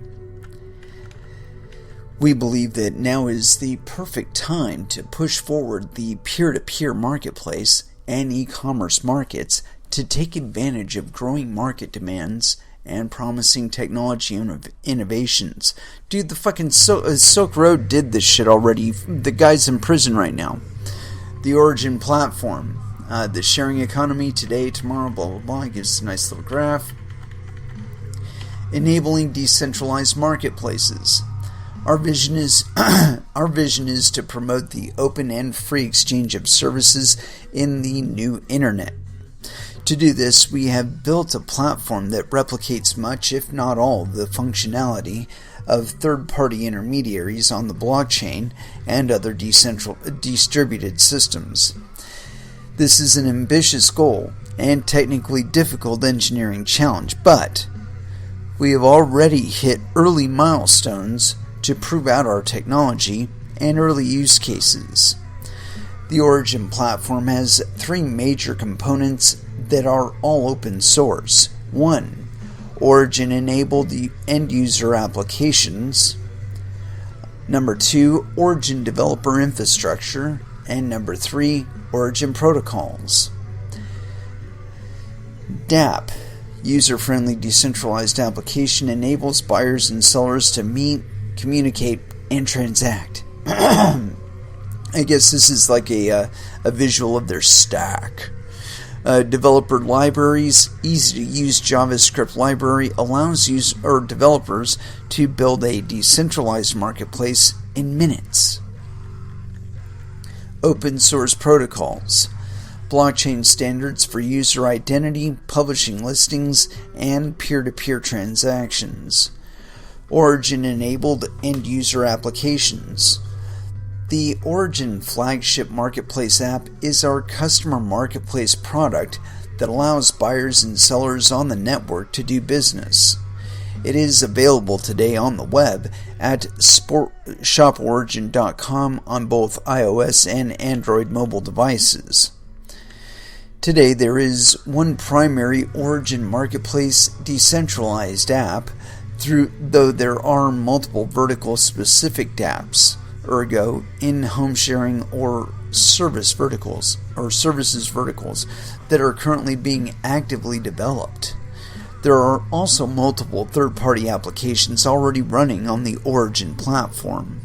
S1: We believe that now is the perfect time to push forward the peer-to-peer marketplace and e-commerce markets to take advantage of growing market demands and promising technology innovations. Dude, the fucking Silk Road did this shit already. The guy's in prison right now. The Origin platform, the sharing economy today, tomorrow, blah, blah, blah. It gives a nice little graph. Enabling decentralized marketplaces. Our vision is to promote the open and free exchange of services in the new internet. To do this, we have built a platform that replicates much, if not all, the functionality of third-party intermediaries on the blockchain and other distributed systems. This is an ambitious goal and technically difficult engineering challenge, but we have already hit early milestones to prove out our technology and early use cases. The Origin platform has three major components that are all open source. 1. Origin-enabled end-user applications. Number 2. Origin developer infrastructure. And number 3. Origin protocols. DApp, user-friendly decentralized application, enables buyers and sellers to meet, communicate, and transact. I guess this is like a visual of their stack. Developer libraries, easy-to-use JavaScript library allows developers to build a decentralized marketplace in minutes. Open source protocols, blockchain standards for user identity, publishing listings, and peer-to-peer transactions. Origin-enabled end-user applications. The Origin flagship marketplace app is our customer marketplace product that allows buyers and sellers on the network to do business. It is available today on the web at shoporigin.com on both iOS and Android mobile devices. Today there is one primary Origin marketplace decentralized app, though there are multiple vertical specific dApps. Ergo, in-home sharing or services verticals that are currently being actively developed. There are also multiple third-party applications already running on the Origin platform.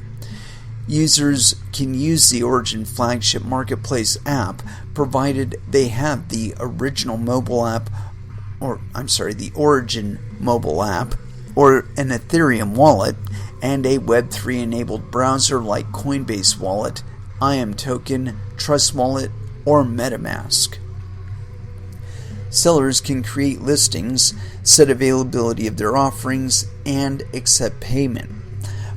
S1: Users can use the Origin flagship marketplace app provided they have the Origin mobile app or an Ethereum wallet and a Web3-enabled browser like Coinbase Wallet, IamToken, Trust Wallet, or MetaMask. Sellers can create listings, set availability of their offerings, and accept payment.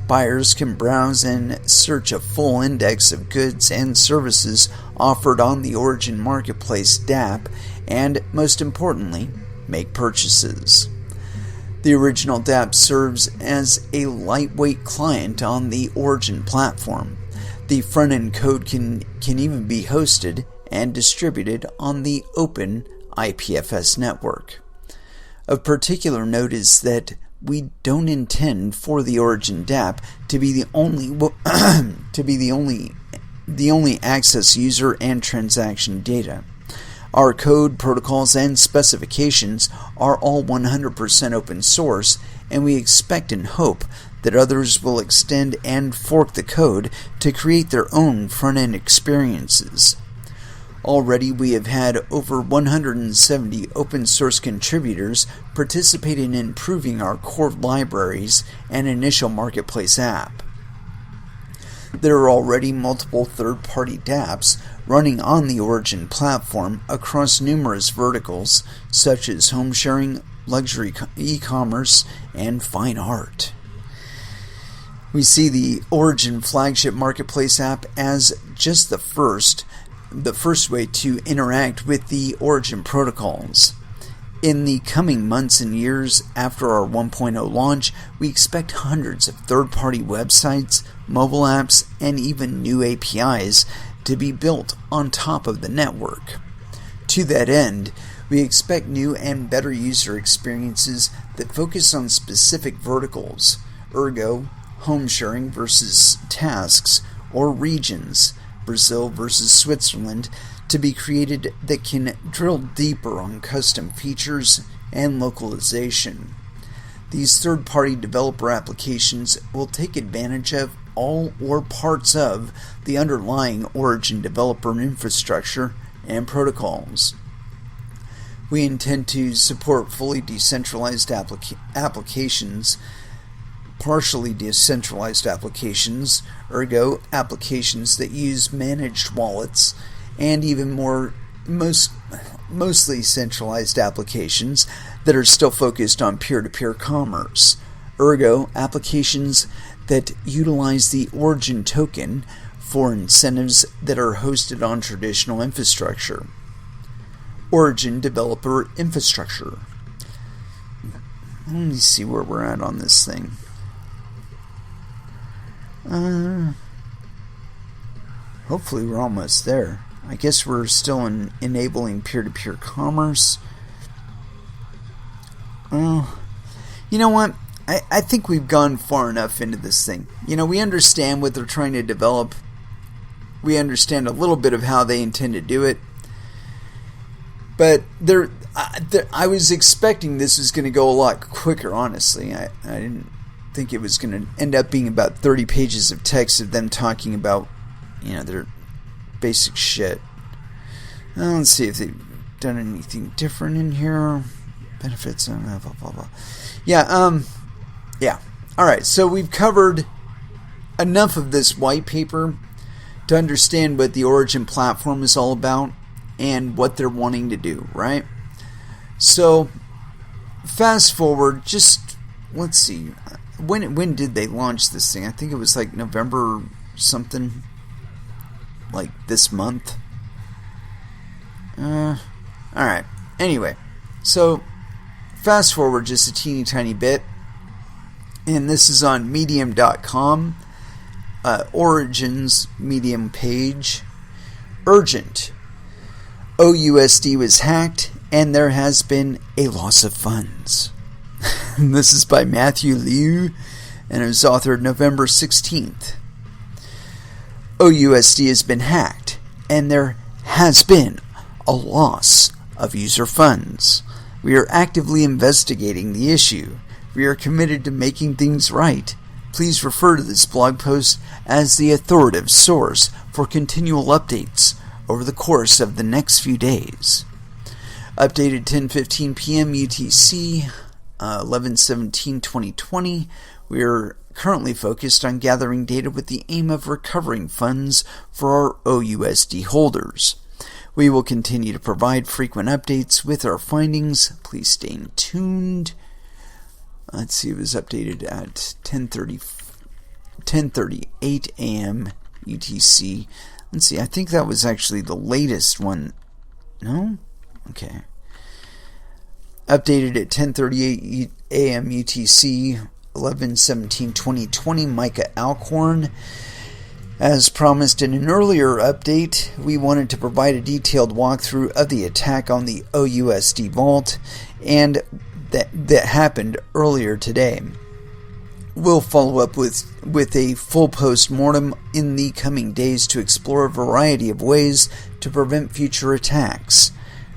S1: Buyers can browse and search a full index of goods and services offered on the Origin Marketplace dApp, and, most importantly, make purchases. The original dApp serves as a lightweight client on the Origin platform. The front-end code can even be hosted and distributed on the open IPFS network. Of particular note is that we don't intend for the Origin dApp to be the only access user and transaction data. Our code, protocols, and specifications are all 100% open source, and we expect and hope that others will extend and fork the code to create their own front-end experiences. Already we have had over 170 open source contributors participate in improving our core libraries and initial marketplace app. There are already multiple third-party dApps running on the Origin platform across numerous verticals such as home sharing, luxury e-commerce, and fine art. We see the Origin flagship marketplace app as just the first way to interact with the Origin protocols. In the coming months and years after our 1.0 launch, we expect hundreds of third-party websites, mobile apps, and even new APIs to be built on top of the network. To that end, we expect new and better user experiences that focus on specific verticals, ergo, home sharing versus tasks, or regions, Brazil versus Switzerland, to be created that can drill deeper on custom features and localization. These third-party developer applications will take advantage of all or parts of the underlying Origin developer infrastructure and protocols. We intend to support fully decentralized applications, partially decentralized applications, ergo applications that use managed wallets, and even more mostly centralized applications that are still focused on peer-to-peer commerce, ergo applications that utilize the Origin token for incentives that are hosted on traditional infrastructure. Origin developer infrastructure. Let me see where we're at on this thing. Hopefully we're almost there. I guess we're still enabling peer-to-peer commerce. You know what? I think we've gone far enough into this thing. We understand what they're trying to develop. We understand a little bit of how they intend to do it. But I was expecting this was going to go a lot quicker, honestly. I didn't think it was going to end up being about 30 pages of text of them talking about, their basic shit. Let's see if they've done anything different in here. Benefits, blah, blah, blah. Yeah. Alright, so we've covered enough of this white paper to understand what the Origin platform is all about and what they're wanting to do, right? So, fast forward, just, let's see, when did they launch this thing? I think it was like November something, like this month. Alright, anyway, so, fast forward just a teeny tiny bit, and this is on medium.com, Origin's Medium page. Urgent. OUSD was hacked, and there has been a loss of funds. This is by Matthew Liu, and it was authored November 16th. OUSD has been hacked, and there has been a loss of user funds. We are actively investigating the issue. We are committed to making things right. Please refer to this blog post as the authoritative source for continual updates over the course of the next few days. Updated 10:15 p.m. UTC, 11/17/2020. We are currently focused on gathering data with the aim of recovering funds for our OUSD holders. We will continue to provide frequent updates with our findings. Please stay tuned. Let's see, it was updated at 10:38 a.m. UTC. Let's see, I think that was actually the latest one. No? Okay. Updated at 10:38 a.m. UTC, 11/17/2020, Micah Alcorn. As promised in an earlier update, we wanted to provide a detailed walkthrough of the attack on the OUSD vault, and that happened earlier today. We'll follow up with a full post-mortem in the coming days to explore a variety of ways to prevent future attacks.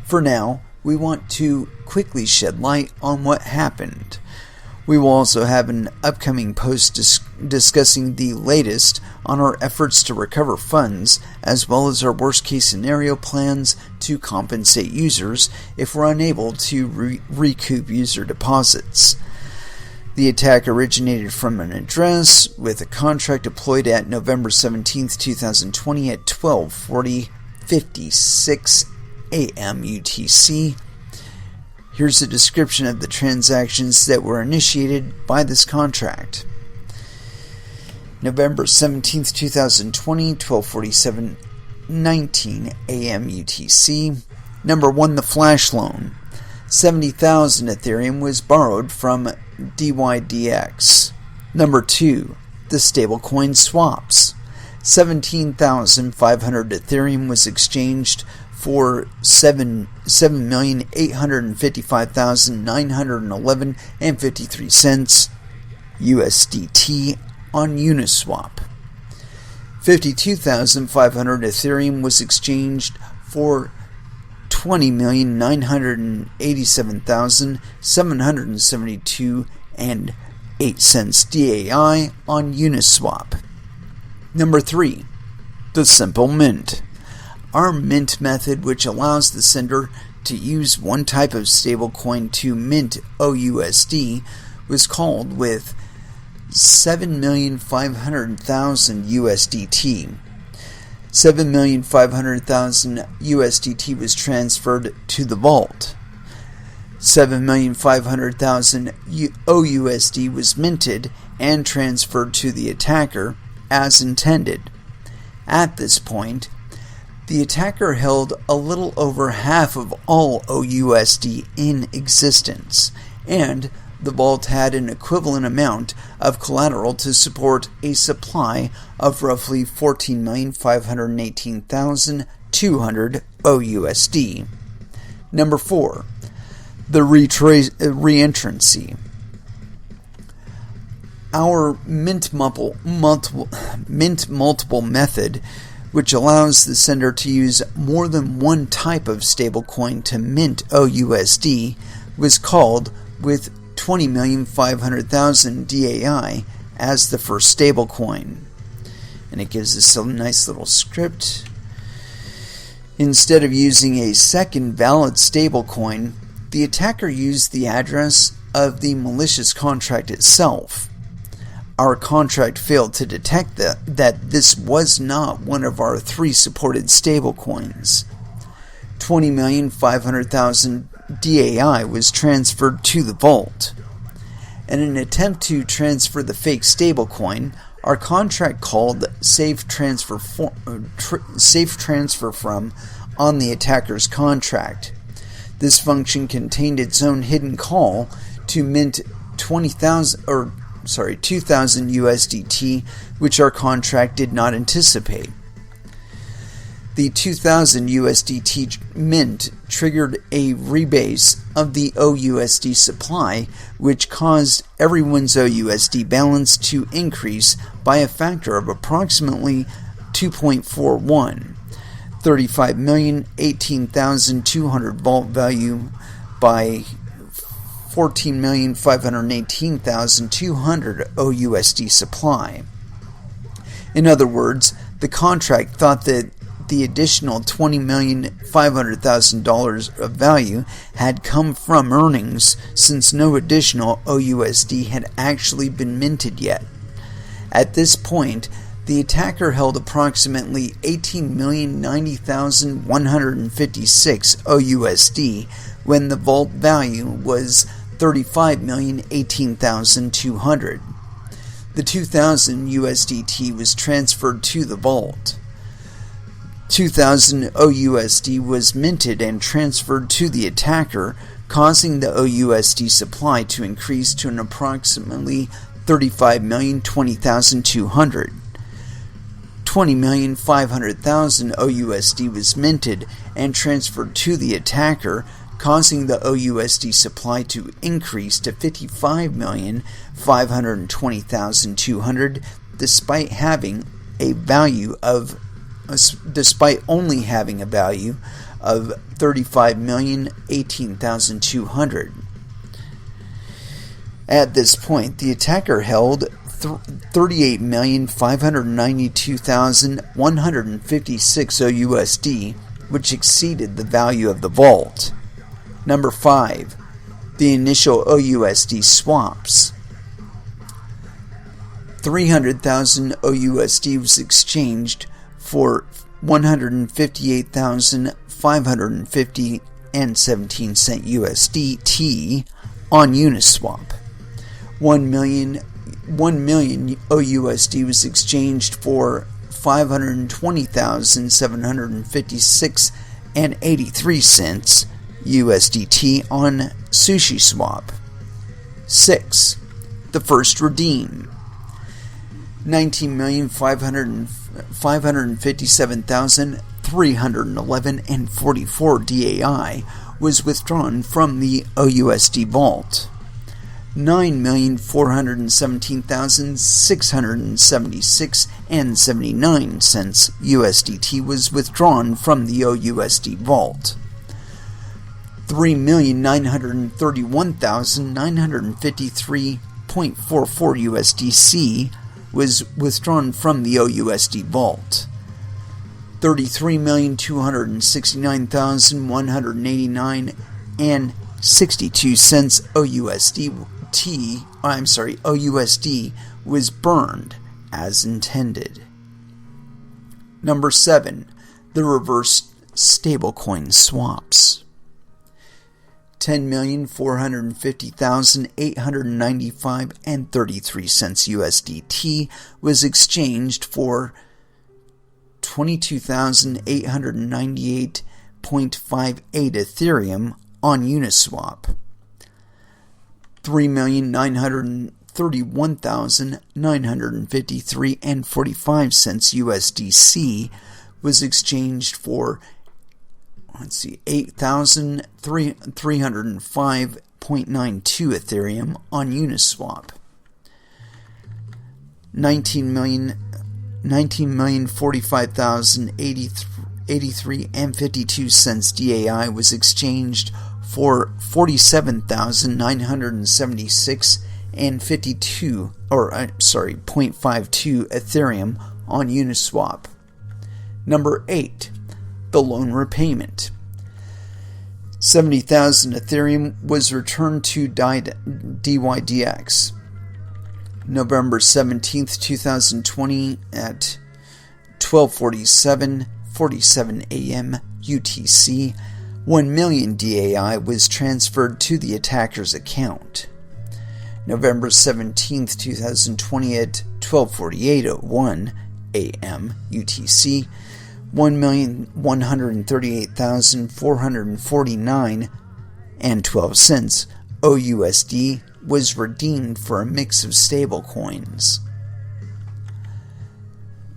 S1: For now, we want to quickly shed light on what happened. We will also have an upcoming post discussing the latest on our efforts to recover funds, as well as our worst-case scenario plans to compensate users if we're unable to recoup user deposits. The attack originated from an address with a contract deployed at November 17, 2020 at 12:56 a.m. UTC. Here's a description of the transactions that were initiated by this contract. November 17, 2020, 12:47:19 a.m. UTC. Number 1, the flash loan. 70,000 Ethereum was borrowed from DYDX. Number 2, the stablecoin swaps. 17,500 Ethereum was exchanged for 7,855,911.53 USDT on Uniswap. 52,500 Ethereum was exchanged for 20,987,772.08 DAI on Uniswap. Number 3, the simple mint. Our mint method, which allows the sender to use one type of stablecoin to mint OUSD, was called with 7,500,000 USDT. 7,500,000 USDT was transferred to the vault. 7,500,000 OUSD was minted and transferred to the attacker as intended. At this point, the attacker held a little over half of all OUSD in existence, and the vault had an equivalent amount of collateral to support a supply of roughly 14,518,200 OUSD. Number 4, the reentrancy. Our mint multiple method, which allows the sender to use more than one type of stablecoin to mint OUSD, was called with 20,500,000 DAI as the first stablecoin. And it gives us a nice little script. Instead of using a second valid stablecoin, the attacker used the address of the malicious contract itself. Our contract failed to detect that this was not one of our 3 supported stablecoins. 20,500,000 DAI was transferred to the vault. In an attempt to transfer the fake stablecoin, our contract called safe transfer from on the attacker's contract. This function contained its own hidden call to mint 2,000 USDT, which our contract did not anticipate. The 2,000 USDT mint triggered a rebase of the OUSD supply, which caused everyone's OUSD balance to increase by a factor of approximately 2.41. 35,018,200 vault value by 14,518,200 OUSD supply. In other words, the contract thought that the additional $20,500,000 of value had come from earnings, since no additional OUSD had actually been minted yet. At this point, the attacker held approximately 18,090,156 OUSD when the vault value was 35,018,200. The 2,000 USDT was transferred to the vault. 2,000 OUSD was minted and transferred to the attacker, causing the OUSD supply to increase to an approximately 35,020,200. 20,500,000 OUSD was minted and transferred to the attacker, causing the OUSD supply to increase to 55,520,200, despite only having a value of 35,018,200. At this point, the attacker held 38,592,156 OUSD, which exceeded the value of the vault. Number 5. The initial OUSD swaps. 300,000 OUSD was exchanged for 158,550 and 17 cent USDT on Uniswap. 1 million OUSD was exchanged for 520,756 and 83 cents USDT on SushiSwap. 6. The first redeem. 19,557,311 and 44 DAI was withdrawn from the OUSD vault. 9,417,676 and 79 cents USDT was withdrawn from the OUSD vault. 3,931,953.44 USDC was withdrawn from the OUSD vault. 33,269,189 and 62 cents OUSD was burned as intended. Number 7. The reverse stablecoin swaps. 10,450,895 and 33 cents USDT was exchanged for 22,898.58 Ethereum on Uniswap. 3,931,953 and 45 cents USDC was exchanged for 8,305.92 Ethereum on Uniswap. 19,045,083 and 52 cents DAI was exchanged for 47,976 and 0.52 Ethereum on Uniswap. Number 8. The loan repayment. 70,000 Ethereum was returned to DYDX. November 17th, 2020 at 12:47 a.m. UTC, 1 million DAI was transferred to the attacker's account. November 17th, 2020 at 12:48 a.m. UTC, 1,138,449 and 12 cents OUSD was redeemed for a mix of stablecoins.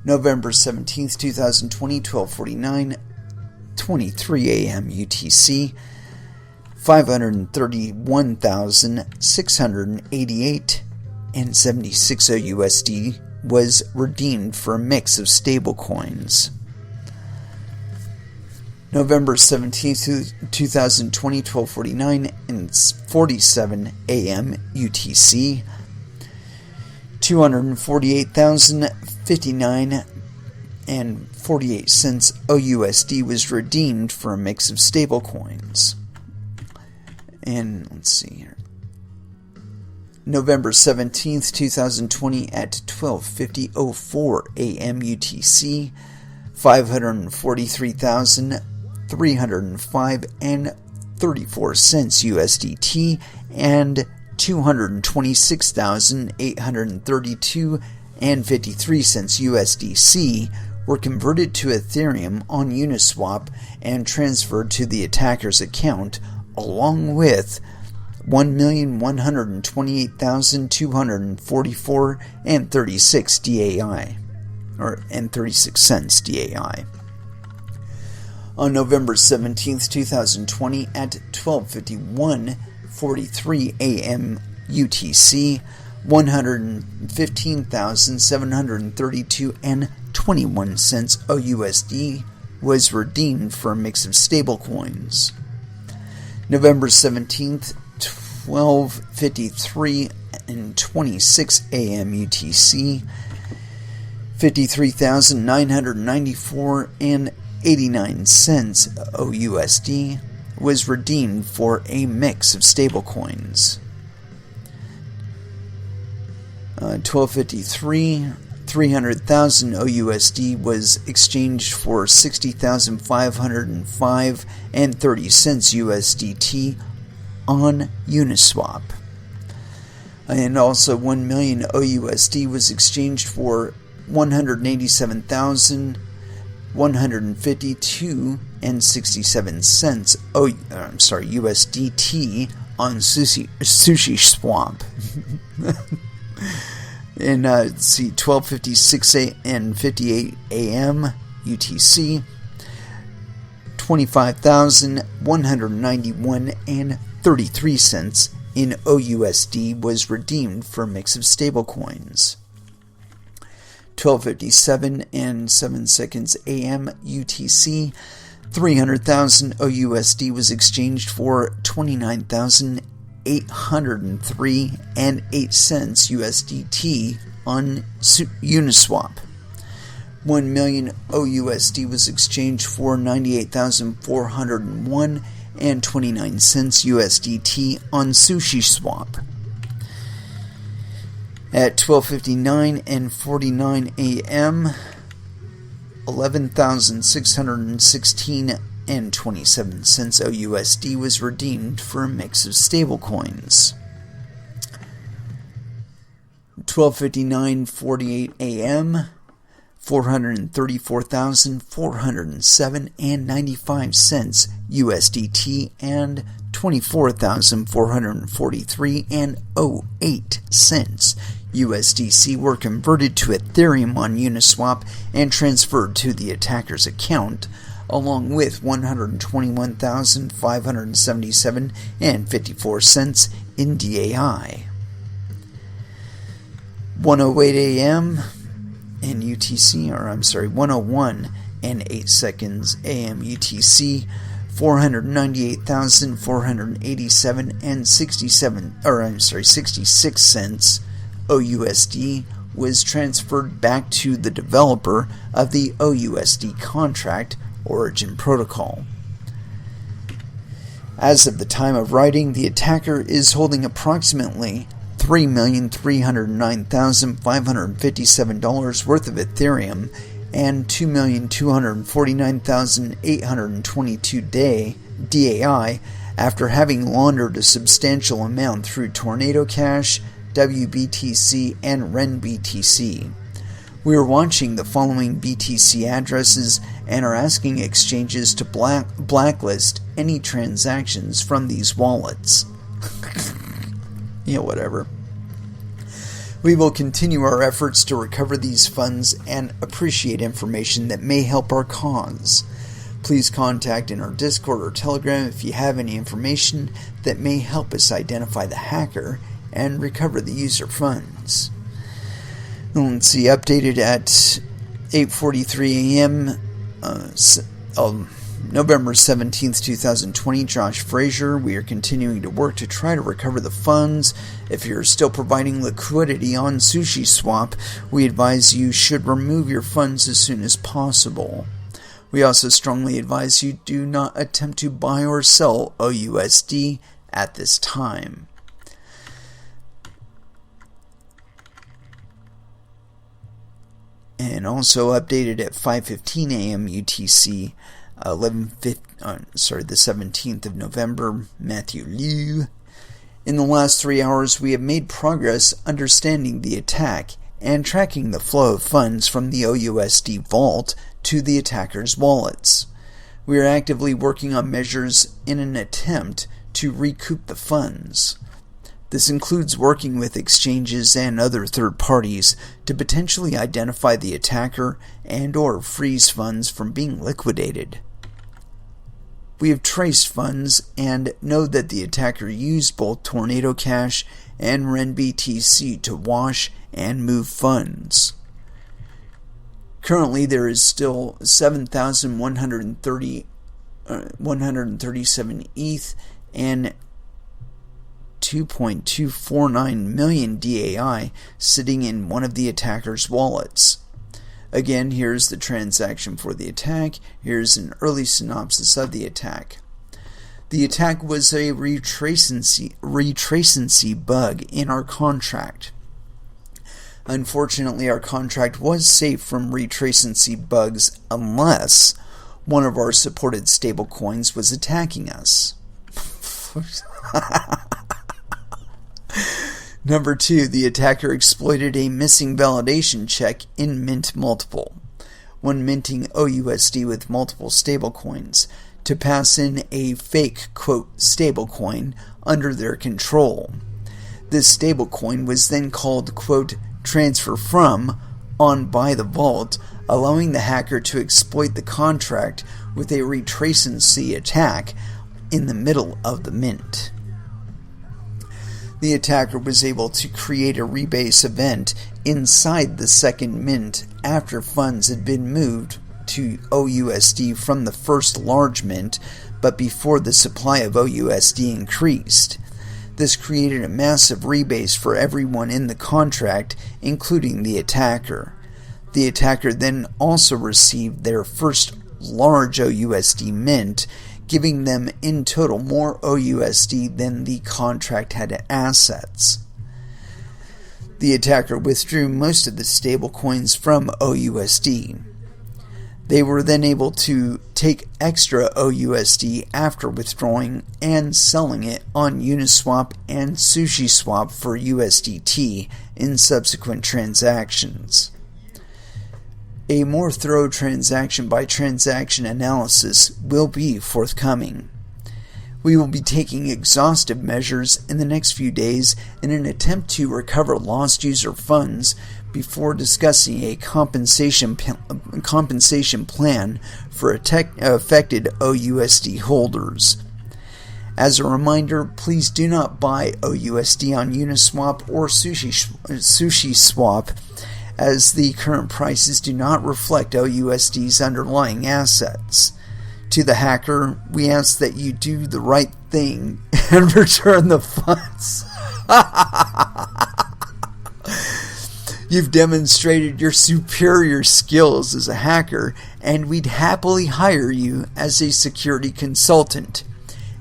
S1: November 17th, 2020, 12:23 a.m. UTC, 531,688 and 76 OUSD was redeemed for a mix of stablecoins. November 17th, 2020, 12:49 and 47 a.m. UTC, 248,059 and 48 cents OUSD was redeemed for a mix of stablecoins. And let's see here. November 17th, 2020 at 12:04 a.m. UTC, 543,305 and 34 cents USDT and 226,832 and 53 cents USDC were converted to Ethereum on Uniswap and transferred to the attacker's account, along with 1,128,244 and 36 DAI, and 36 cents DAI. On November 17th, 2020 at 12:51:43 a.m. UTC, 115,732 and 21 cents OUSD was redeemed for a mix of stablecoins. November 17th, 12:53 and 26 a.m. UTC, 53,994 and 89 cents OUSD was redeemed for a mix of stablecoins. 12:53, 300,000 OUSD was exchanged for 60,505 and 30 cents USDT on Uniswap. And also 1 million OUSD was exchanged for 187,152 and 67 cents USDT on Sushi Swap. And let's see, 12:56 and 58 a.m. UTC, 25,191 and 33 cents in OUSD was redeemed for a mix of stablecoins. 12:57 and 7 seconds a.m. UTC, 300,000 OUSD was exchanged for 29,803 and 8 cents USDT on Uniswap. 1 million OUSD was exchanged for 98,401 and 29 cents USDT on Sushi Swap. At 12:59 and 49 a.m., 11,616 and 27 cents OUSD was redeemed for a mix of stablecoins. 12:59, 48 a.m., 434,407 and 95 cents USDT and 24,443 and 08 cents USDC were converted to Ethereum on Uniswap and transferred to the attacker's account, along with 121,577 and 54 cents in DAI. 1:08 a.m. in UTC, 1:01 and 8 seconds a.m. UTC, 498,487 and 66 cents OUSD was transferred back to the developer of the OUSD contract Origin Protocol. As of the time of writing, the attacker is holding approximately $3,309,557 worth of Ethereum and 2,249,822 DAI after having laundered a substantial amount through Tornado Cash, WBTC, and RenBTC. We are watching the following BTC addresses and are asking exchanges to blacklist any transactions from these wallets. Yeah, whatever. We will continue our efforts to recover these funds and appreciate information that may help our cause. Please contact in our Discord or Telegram if you have any information that may help us identify the hacker and recover the user funds. Let's see, updated at 8:43 a.m. November 17th, 2020, Josh Frazier. We are continuing to work to try to recover the funds. If you're still providing liquidity on Sushi Swap, we advise you should remove your funds as soon as possible. We also strongly advise you do not attempt to buy or sell OUSD at this time. And also updated at 5:15 a.m. UTC, the 17th of November, Matthew Liu. In the last 3 hours, we have made progress understanding the attack and tracking the flow of funds from the OUSD vault to the attacker's wallets. We are actively working on measures in an attempt to recoup the funds. This includes working with exchanges and other third parties to potentially identify the attacker and/or freeze funds from being liquidated. We have traced funds and know that the attacker used both Tornado Cash and RenBTC to wash and move funds. Currently, there is still 7,137 ETH and 2.249 million DAI sitting in one of the attacker's wallets. Again, here's the transaction for the attack. Here's an early synopsis of the attack. The attack was a retracency bug in our contract. Unfortunately, our contract was safe from retracency bugs unless one of our supported stablecoins was attacking us. Number 2, the attacker exploited a missing validation check in Mint Multiple when minting OUSD with multiple stablecoins to pass in a fake, quote, stablecoin under their control. This stablecoin was then called, quote, transfer from on by the vault, allowing the hacker to exploit the contract with a retracency attack in the middle of the mint. The attacker was able to create a rebase event inside the second mint after funds had been moved to OUSD from the first large mint, but before the supply of OUSD increased. This created a massive rebase for everyone in the contract, including the attacker. The attacker then also received their first large OUSD mint, giving them in total more OUSD than the contract had assets. The attacker withdrew most of the stablecoins from OUSD. They were then able to take extra OUSD after withdrawing and selling it on Uniswap and SushiSwap for USDT in subsequent transactions. A more thorough transaction-by-transaction analysis will be forthcoming. We will be taking exhaustive measures in the next few days in an attempt to recover lost user funds before discussing a compensation plan for affected OUSD holders. As a reminder, please do not buy OUSD on Uniswap or SushiSwap, as the current prices do not reflect OUSD's underlying assets. To the hacker, we ask that you do the right thing and return the funds. You've demonstrated your superior skills as a hacker, and we'd happily hire you as a security consultant.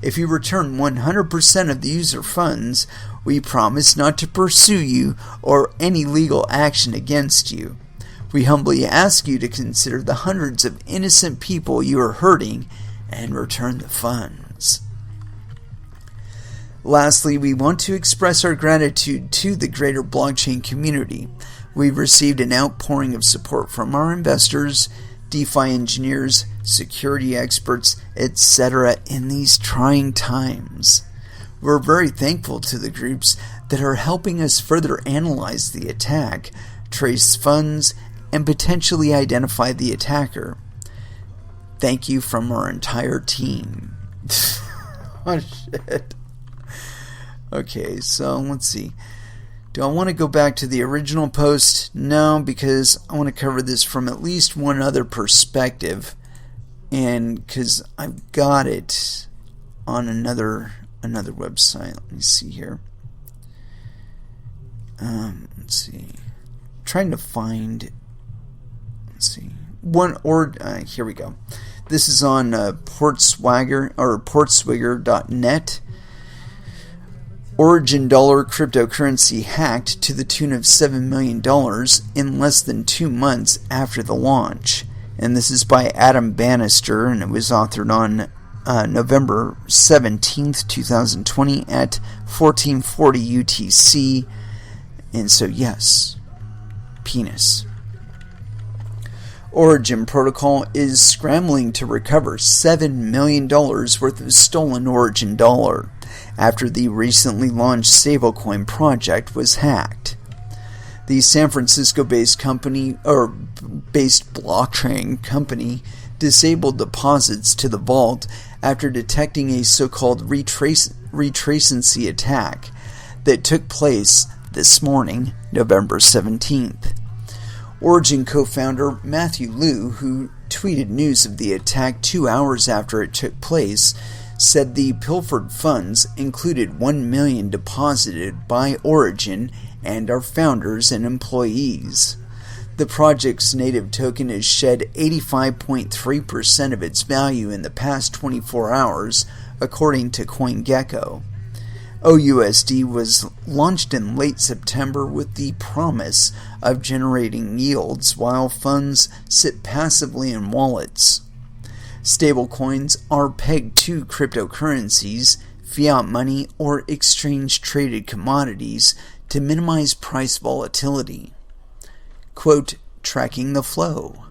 S1: If you return 100% of the user funds, we promise not to pursue you or any legal action against you. We humbly ask you to consider the hundreds of innocent people you are hurting and return the funds. Lastly, we want to express our gratitude to the greater blockchain community. We've received an outpouring of support from our investors, DeFi engineers, security experts, etc. in these trying times. We're very thankful to the groups that are helping us further analyze the attack, trace funds, and potentially identify the attacker. Thank you from our entire team. Oh shit. Okay, so let's see. Do I want to go back to the original post? No, because I want to cover this from at least one other perspective, and because I've got it on another website. Let me see here. Let's see. Trying to find. Let's see. Here we go. This is on portswigger.net. Origin dollar cryptocurrency hacked to the tune of $7 million in less than 2 months after the launch. And this is by Adam Bannister, and it was authored on November 17th, 2020 at 1440 UTC. And so, yes, penis. Origin Protocol is scrambling to recover $7 million worth of stolen Origin dollar after the recently launched stablecoin project was hacked. The San Francisco-based blockchain company disabled deposits to the vault after detecting a so-called retracency attack that took place this morning, November 17th. Origin co-founder Matthew Liu, who tweeted news of the attack 2 hours after it took place, said the pilfered funds included $1 million deposited by Origin and our founders and employees. The project's native token has shed 85.3% of its value in the past 24 hours, according to CoinGecko. OUSD was launched in late September with the promise of generating yields while funds sit passively in wallets. Stablecoins are pegged to cryptocurrencies, fiat money, or exchange-traded commodities to minimize price volatility. Quote, tracking the flow.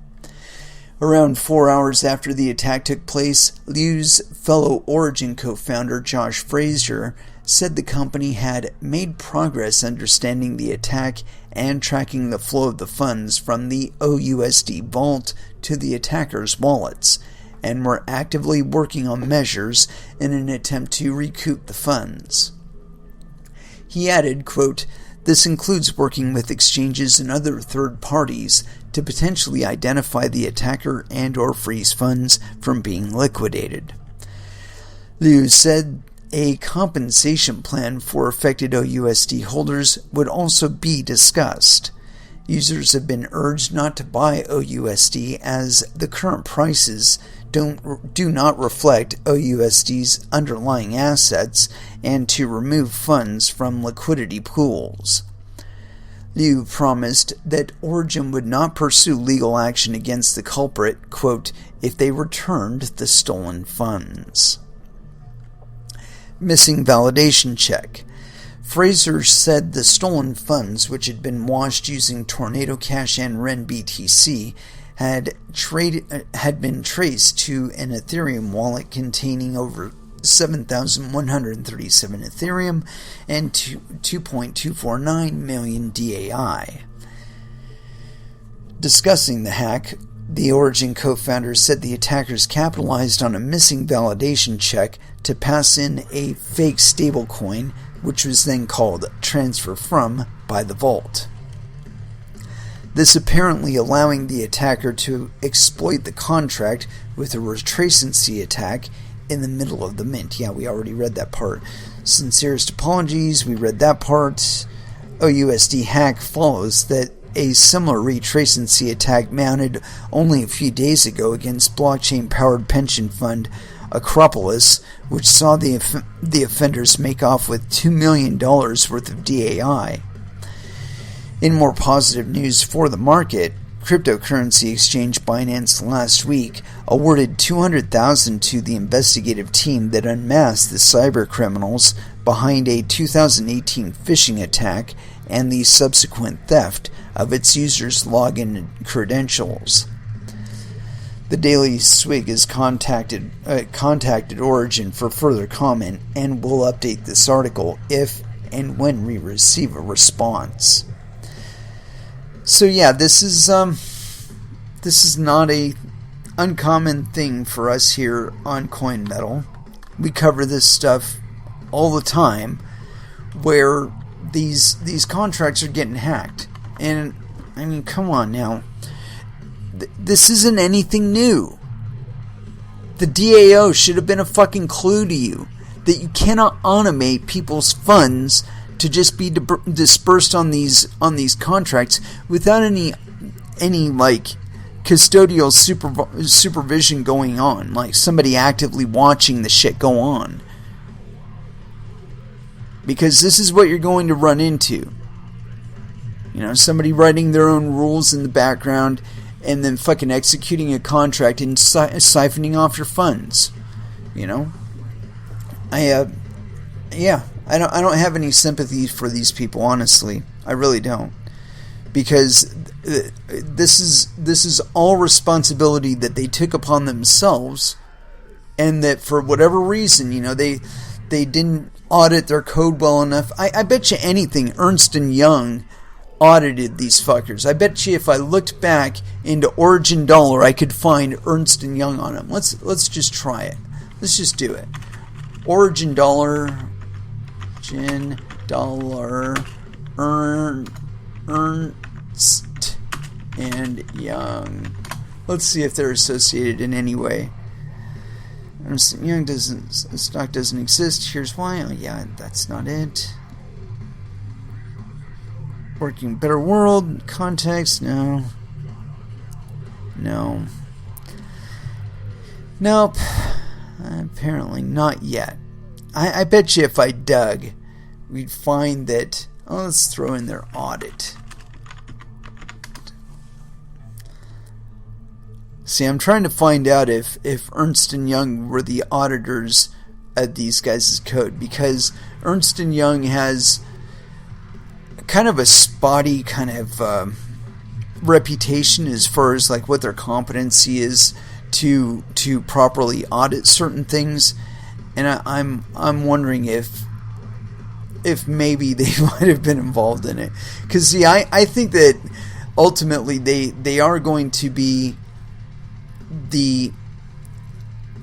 S1: Around 4 hours after the attack took place, Liu's fellow Origin co-founder Josh Frazier said the company had made progress understanding the attack and tracking the flow of the funds from the OUSD vault to the attackers' wallets, and were actively working on measures in an attempt to recoup the funds. He added, quote, this includes working with exchanges and other third parties to potentially identify the attacker and or freeze funds from being liquidated. Liu said a compensation plan for affected OUSD holders would also be discussed. Users have been urged not to buy OUSD as the current prices do not reflect OUSD's underlying assets and to remove funds from liquidity pools. Liu promised that Origin would not pursue legal action against the culprit, quote, if they returned the stolen funds. Missing validation check. Fraser said the stolen funds, which had been washed using Tornado Cash and Ren BTC, had been traced to an Ethereum wallet containing over 7,137 Ethereum and 2.249 million DAI. Discussing the hack, the Origin co-founder said the attackers capitalized on a missing validation check to pass in a fake stablecoin, which was then called Transfer From by the Vault. This apparently allowing the attacker to exploit the contract with a retracency attack in the middle of the mint. Yeah, we already read that part. Sincerest apologies, we read that part. OUSD hack follows that a similar retracency attack mounted only a few days ago against blockchain-powered pension fund Acropolis, which saw the offenders make off with $2 million worth of DAI. In more positive news for the market, cryptocurrency exchange Binance last week awarded $200,000 to the investigative team that unmasked the cyber criminals behind a 2018 phishing attack and the subsequent theft of its users' login credentials. The Daily Swig has contacted Origin for further comment and will update this article if and when we receive a response. So yeah, this is not a uncommon thing for us here on Coin Metal. We cover this stuff all the time, where these contracts are getting hacked. And I mean, come on now. This isn't anything new. The DAO should have been a fucking clue to you that you cannot automate people's funds to just be dispersed on these contracts without any like custodial supervision going on, like somebody actively watching the shit go on. Because this is what you're going to run into. You know, somebody writing their own rules in the background and then fucking executing a contract and siphoning off your funds. You know, I don't have any sympathy for these people, honestly. I really don't, because this is all responsibility that they took upon themselves, and that for whatever reason, you know, they didn't audit their code well enough. I bet you anything, Ernst & Young audited these fuckers. I bet you if I looked back into Origin Dollar, I could find Ernst & Young on them. Let's just try it. Let's just do it. Origin Dollar, Ernst & Young. Let's see if they're associated in any way. Ernst & Young stock doesn't exist. Here's why. Oh, yeah, that's not it. Working Better World. Context. No. Nope. Apparently not yet. I bet you if I dug, we'd find that... Oh, let's throw in their audit. See, I'm trying to find out if Ernst & Young were the auditors of these guys' code, because Ernst & Young has kind of a spotty kind of reputation as far as like what their competency is to properly audit certain things, and I'm wondering if maybe they might have been involved in it, because see, I think that ultimately they are going to be the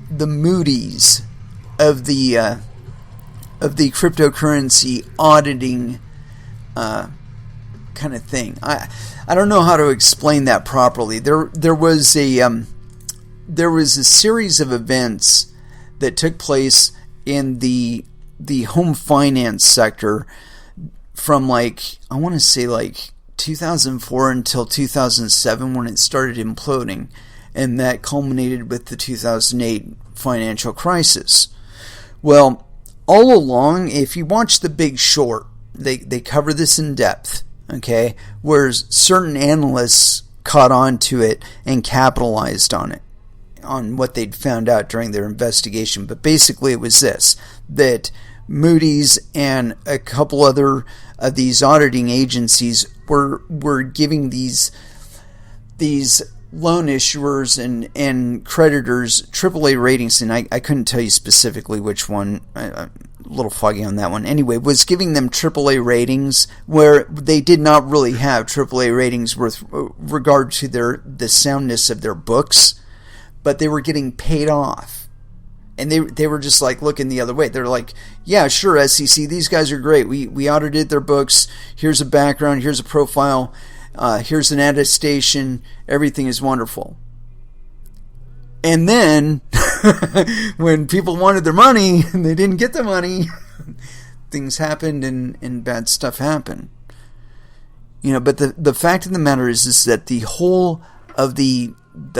S1: Moody's of the cryptocurrency auditing kind of thing. I don't know how to explain that properly. There was a series of events that took place in the home finance sector from like, I want to say like 2004 until 2007 when it started imploding, and that culminated with the 2008 financial crisis. Well, all along, if you watch The Big Short, they cover this in depth, okay, where certain analysts caught on to it and capitalized on it, on what they'd found out during their investigation. But basically it was this, that Moody's and a couple other of these auditing agencies were giving these loan issuers and creditors AAA ratings, and I couldn't tell you specifically which one, a little foggy on that one. Anyway, was giving them AAA ratings where they did not really have AAA ratings with regard to the soundness of their books, but they were getting paid off. And they were just like looking the other way. They're like, yeah, sure, SEC, these guys are great. We audited their books. Here's a background. Here's a profile. Here's an attestation. Everything is wonderful. And then, when people wanted their money and they didn't get the money, things happened and bad stuff happened. You know, but the fact of the matter is that the whole of the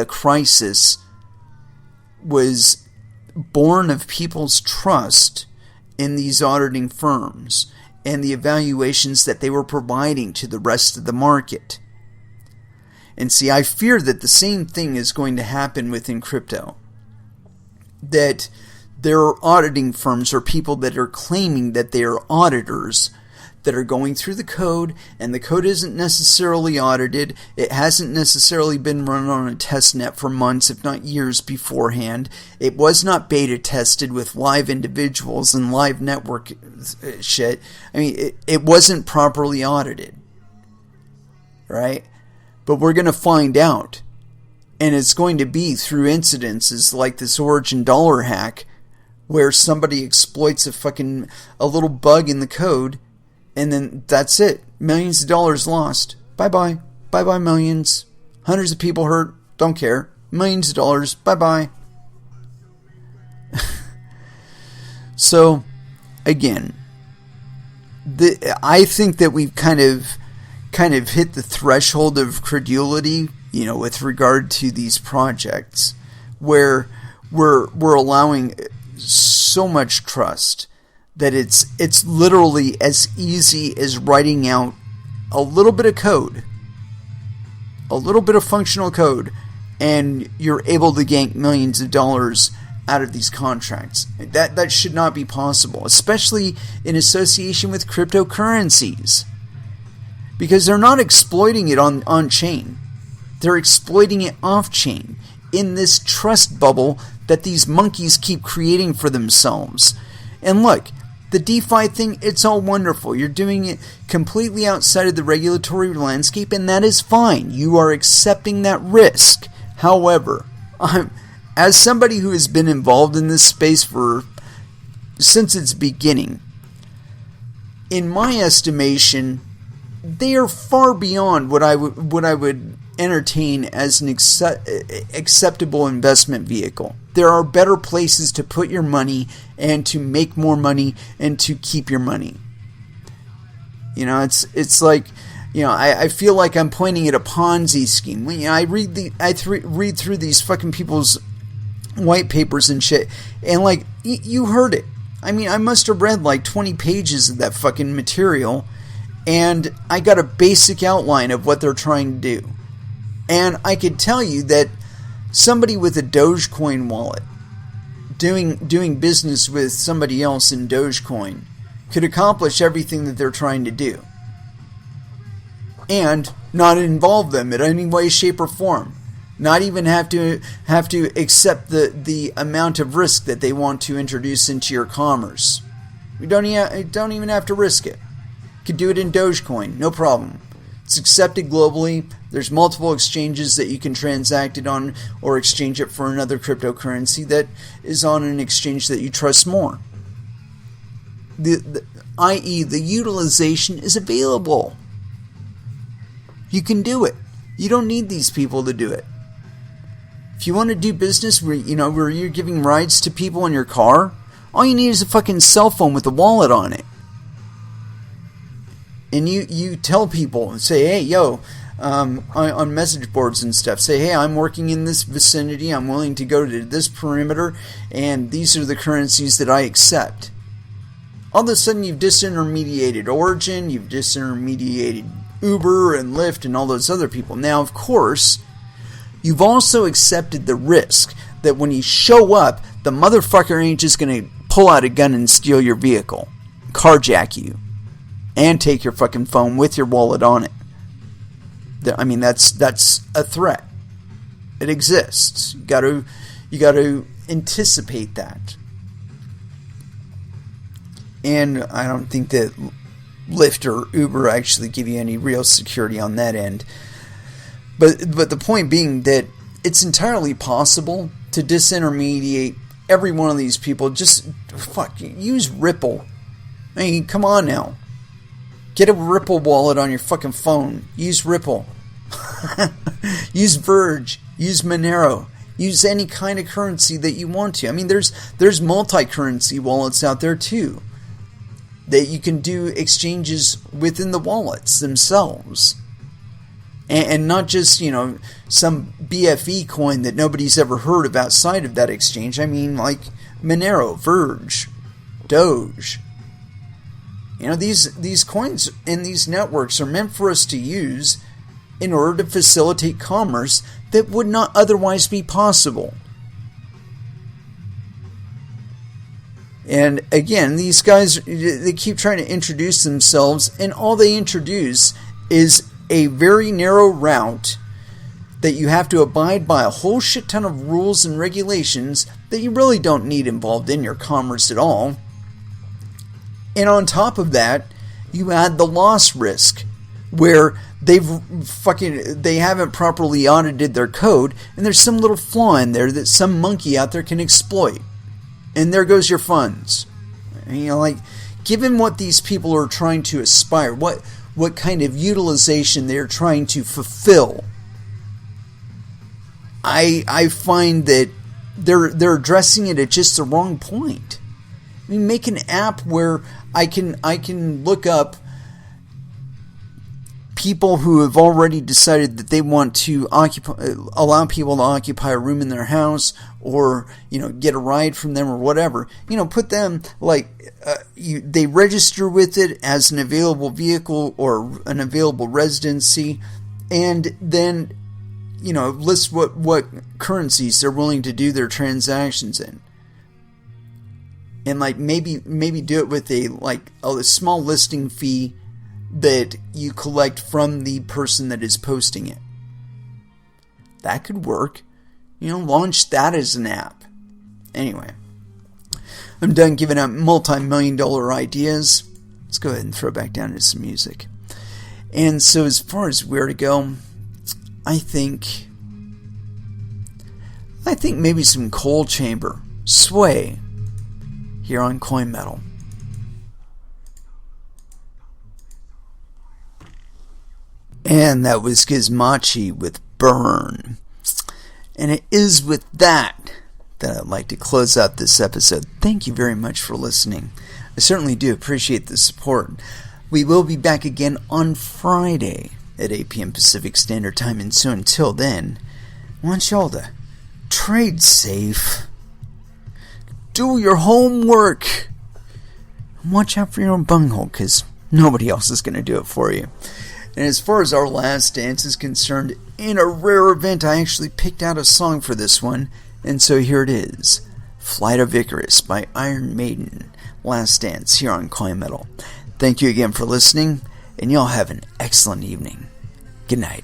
S1: crisis was born of people's trust in these auditing firms and the evaluations that they were providing to the rest of the market. And see, I fear that the same thing is going to happen within crypto. That there are auditing firms or people that are claiming that they are auditors that are going through the code, and the code isn't necessarily audited. It hasn't necessarily been run on a test net for months, if not years beforehand. It was not beta tested with live individuals and live network shit. I mean, it wasn't properly audited, right? But we're going to find out, and it's going to be through incidences like this Origin dollar hack, where somebody exploits a little bug in the code, and then that's it. Millions of dollars lost. Bye-bye. Bye-bye millions. Hundreds of people hurt. Don't care. Millions of dollars. Bye-bye. So, again, I think that we've kind of hit the threshold of credulity, you know, with regard to these projects, where we're allowing so much trust that it's literally as easy as writing out a little bit of code, a little bit of functional code, and you're able to gank millions of dollars out of these contracts. That should not be possible, especially in association with cryptocurrencies, because they're not exploiting it on chain. They're exploiting it off chain in this trust bubble that these monkeys keep creating for themselves. And look, the DeFi thing, it's all wonderful. You're doing it completely outside of the regulatory landscape, and that is fine. You are accepting that risk. However, as somebody who has been involved in this space since its beginning, in my estimation, they are far beyond what I would entertain as an acceptable investment vehicle. There are better places to put your money and to make more money and to keep your money. You know, it's like, you know, I feel like I'm pointing at a Ponzi scheme. You know, I read through these fucking people's white papers and shit, and like, you heard it. I mean, I must have read like 20 pages of that fucking material, and I got a basic outline of what they're trying to do. And I could tell you that somebody with a Dogecoin wallet doing business with somebody else in Dogecoin could accomplish everything that they're trying to do and not involve them in any way, shape, or form. Not even have to accept the amount of risk that they want to introduce into your commerce. You don't even have to risk it. You could do it in Dogecoin, no problem. It's accepted globally. There's multiple exchanges that you can transact it on or exchange it for another cryptocurrency that is on an exchange that you trust more. I.e., the utilization is available. You can do it. You don't need these people to do it. If you want to do business where you're giving rides to people in your car, all you need is a fucking cell phone with a wallet on it. And you tell people, say, hey, yo, on message boards and stuff, say, hey, I'm working in this vicinity, I'm willing to go to this perimeter, and these are the currencies that I accept. All of a sudden, you've disintermediated Origin, you've disintermediated Uber and Lyft and all those other people. Now, of course, you've also accepted the risk that when you show up, the motherfucker ain't just going to pull out a gun and steal your vehicle, carjack you, and take your fucking phone with your wallet on it. I mean, that's a threat. It exists. You got to anticipate that. And I don't think that Lyft or Uber actually give you any real security on that end. But the point being that it's entirely possible to disintermediate every one of these people. Just use Ripple. I mean, come on now. Get a Ripple wallet on your fucking phone. Use Ripple. Use Verge. Use Monero. Use any kind of currency that you want to. I mean, there's multi-currency wallets out there too, that you can do exchanges within the wallets themselves. And not just, some BFE coin that nobody's ever heard of outside of that exchange. I mean, like Monero, Verge, Doge. These coins and these networks are meant for us to use in order to facilitate commerce that would not otherwise be possible. And again, these guys, they keep trying to introduce themselves, and all they introduce is a very narrow route that you have to abide by a whole shit ton of rules and regulations that you really don't need involved in your commerce at all. And on top of that, you add the loss risk, where they haven't properly audited their code, and there's some little flaw in there that some monkey out there can exploit. And there goes your funds. Given what these people are trying to aspire, what kind of utilization they're trying to fulfill, I find that they're addressing it at just the wrong point. I mean, make an app where I can look up people who have already decided that they want to allow people to occupy a room in their house, or get a ride from them or whatever. Put them they register with it as an available vehicle or an available residency, and then list what currencies they're willing to do their transactions in. And maybe do it with a small listing fee that you collect from the person that is posting it. That could work. Launch that as an app. Anyway, I'm done giving out multi-million-dollar ideas. Let's go ahead and throw back down to some music. And so as far as where to go, I think maybe some Coal Chamber, Sway, here on Coin Metal. And that was Gizmachi with Burn. And it is with that that I'd like to close out this episode. Thank you very much for listening. I certainly do appreciate the support. We will be back again on Friday at 8 p.m. Pacific Standard Time, and so until then, I want y'all to trade safe, do your homework, and watch out for your own bunghole, because nobody else is going to do it for you. And as far as our last dance is concerned, in a rare event, I actually picked out a song for this one, and so here it is, Flight of Icarus by Iron Maiden, Last Dance here on Coin Metal. Thank you again for listening, and y'all have an excellent evening. Good night.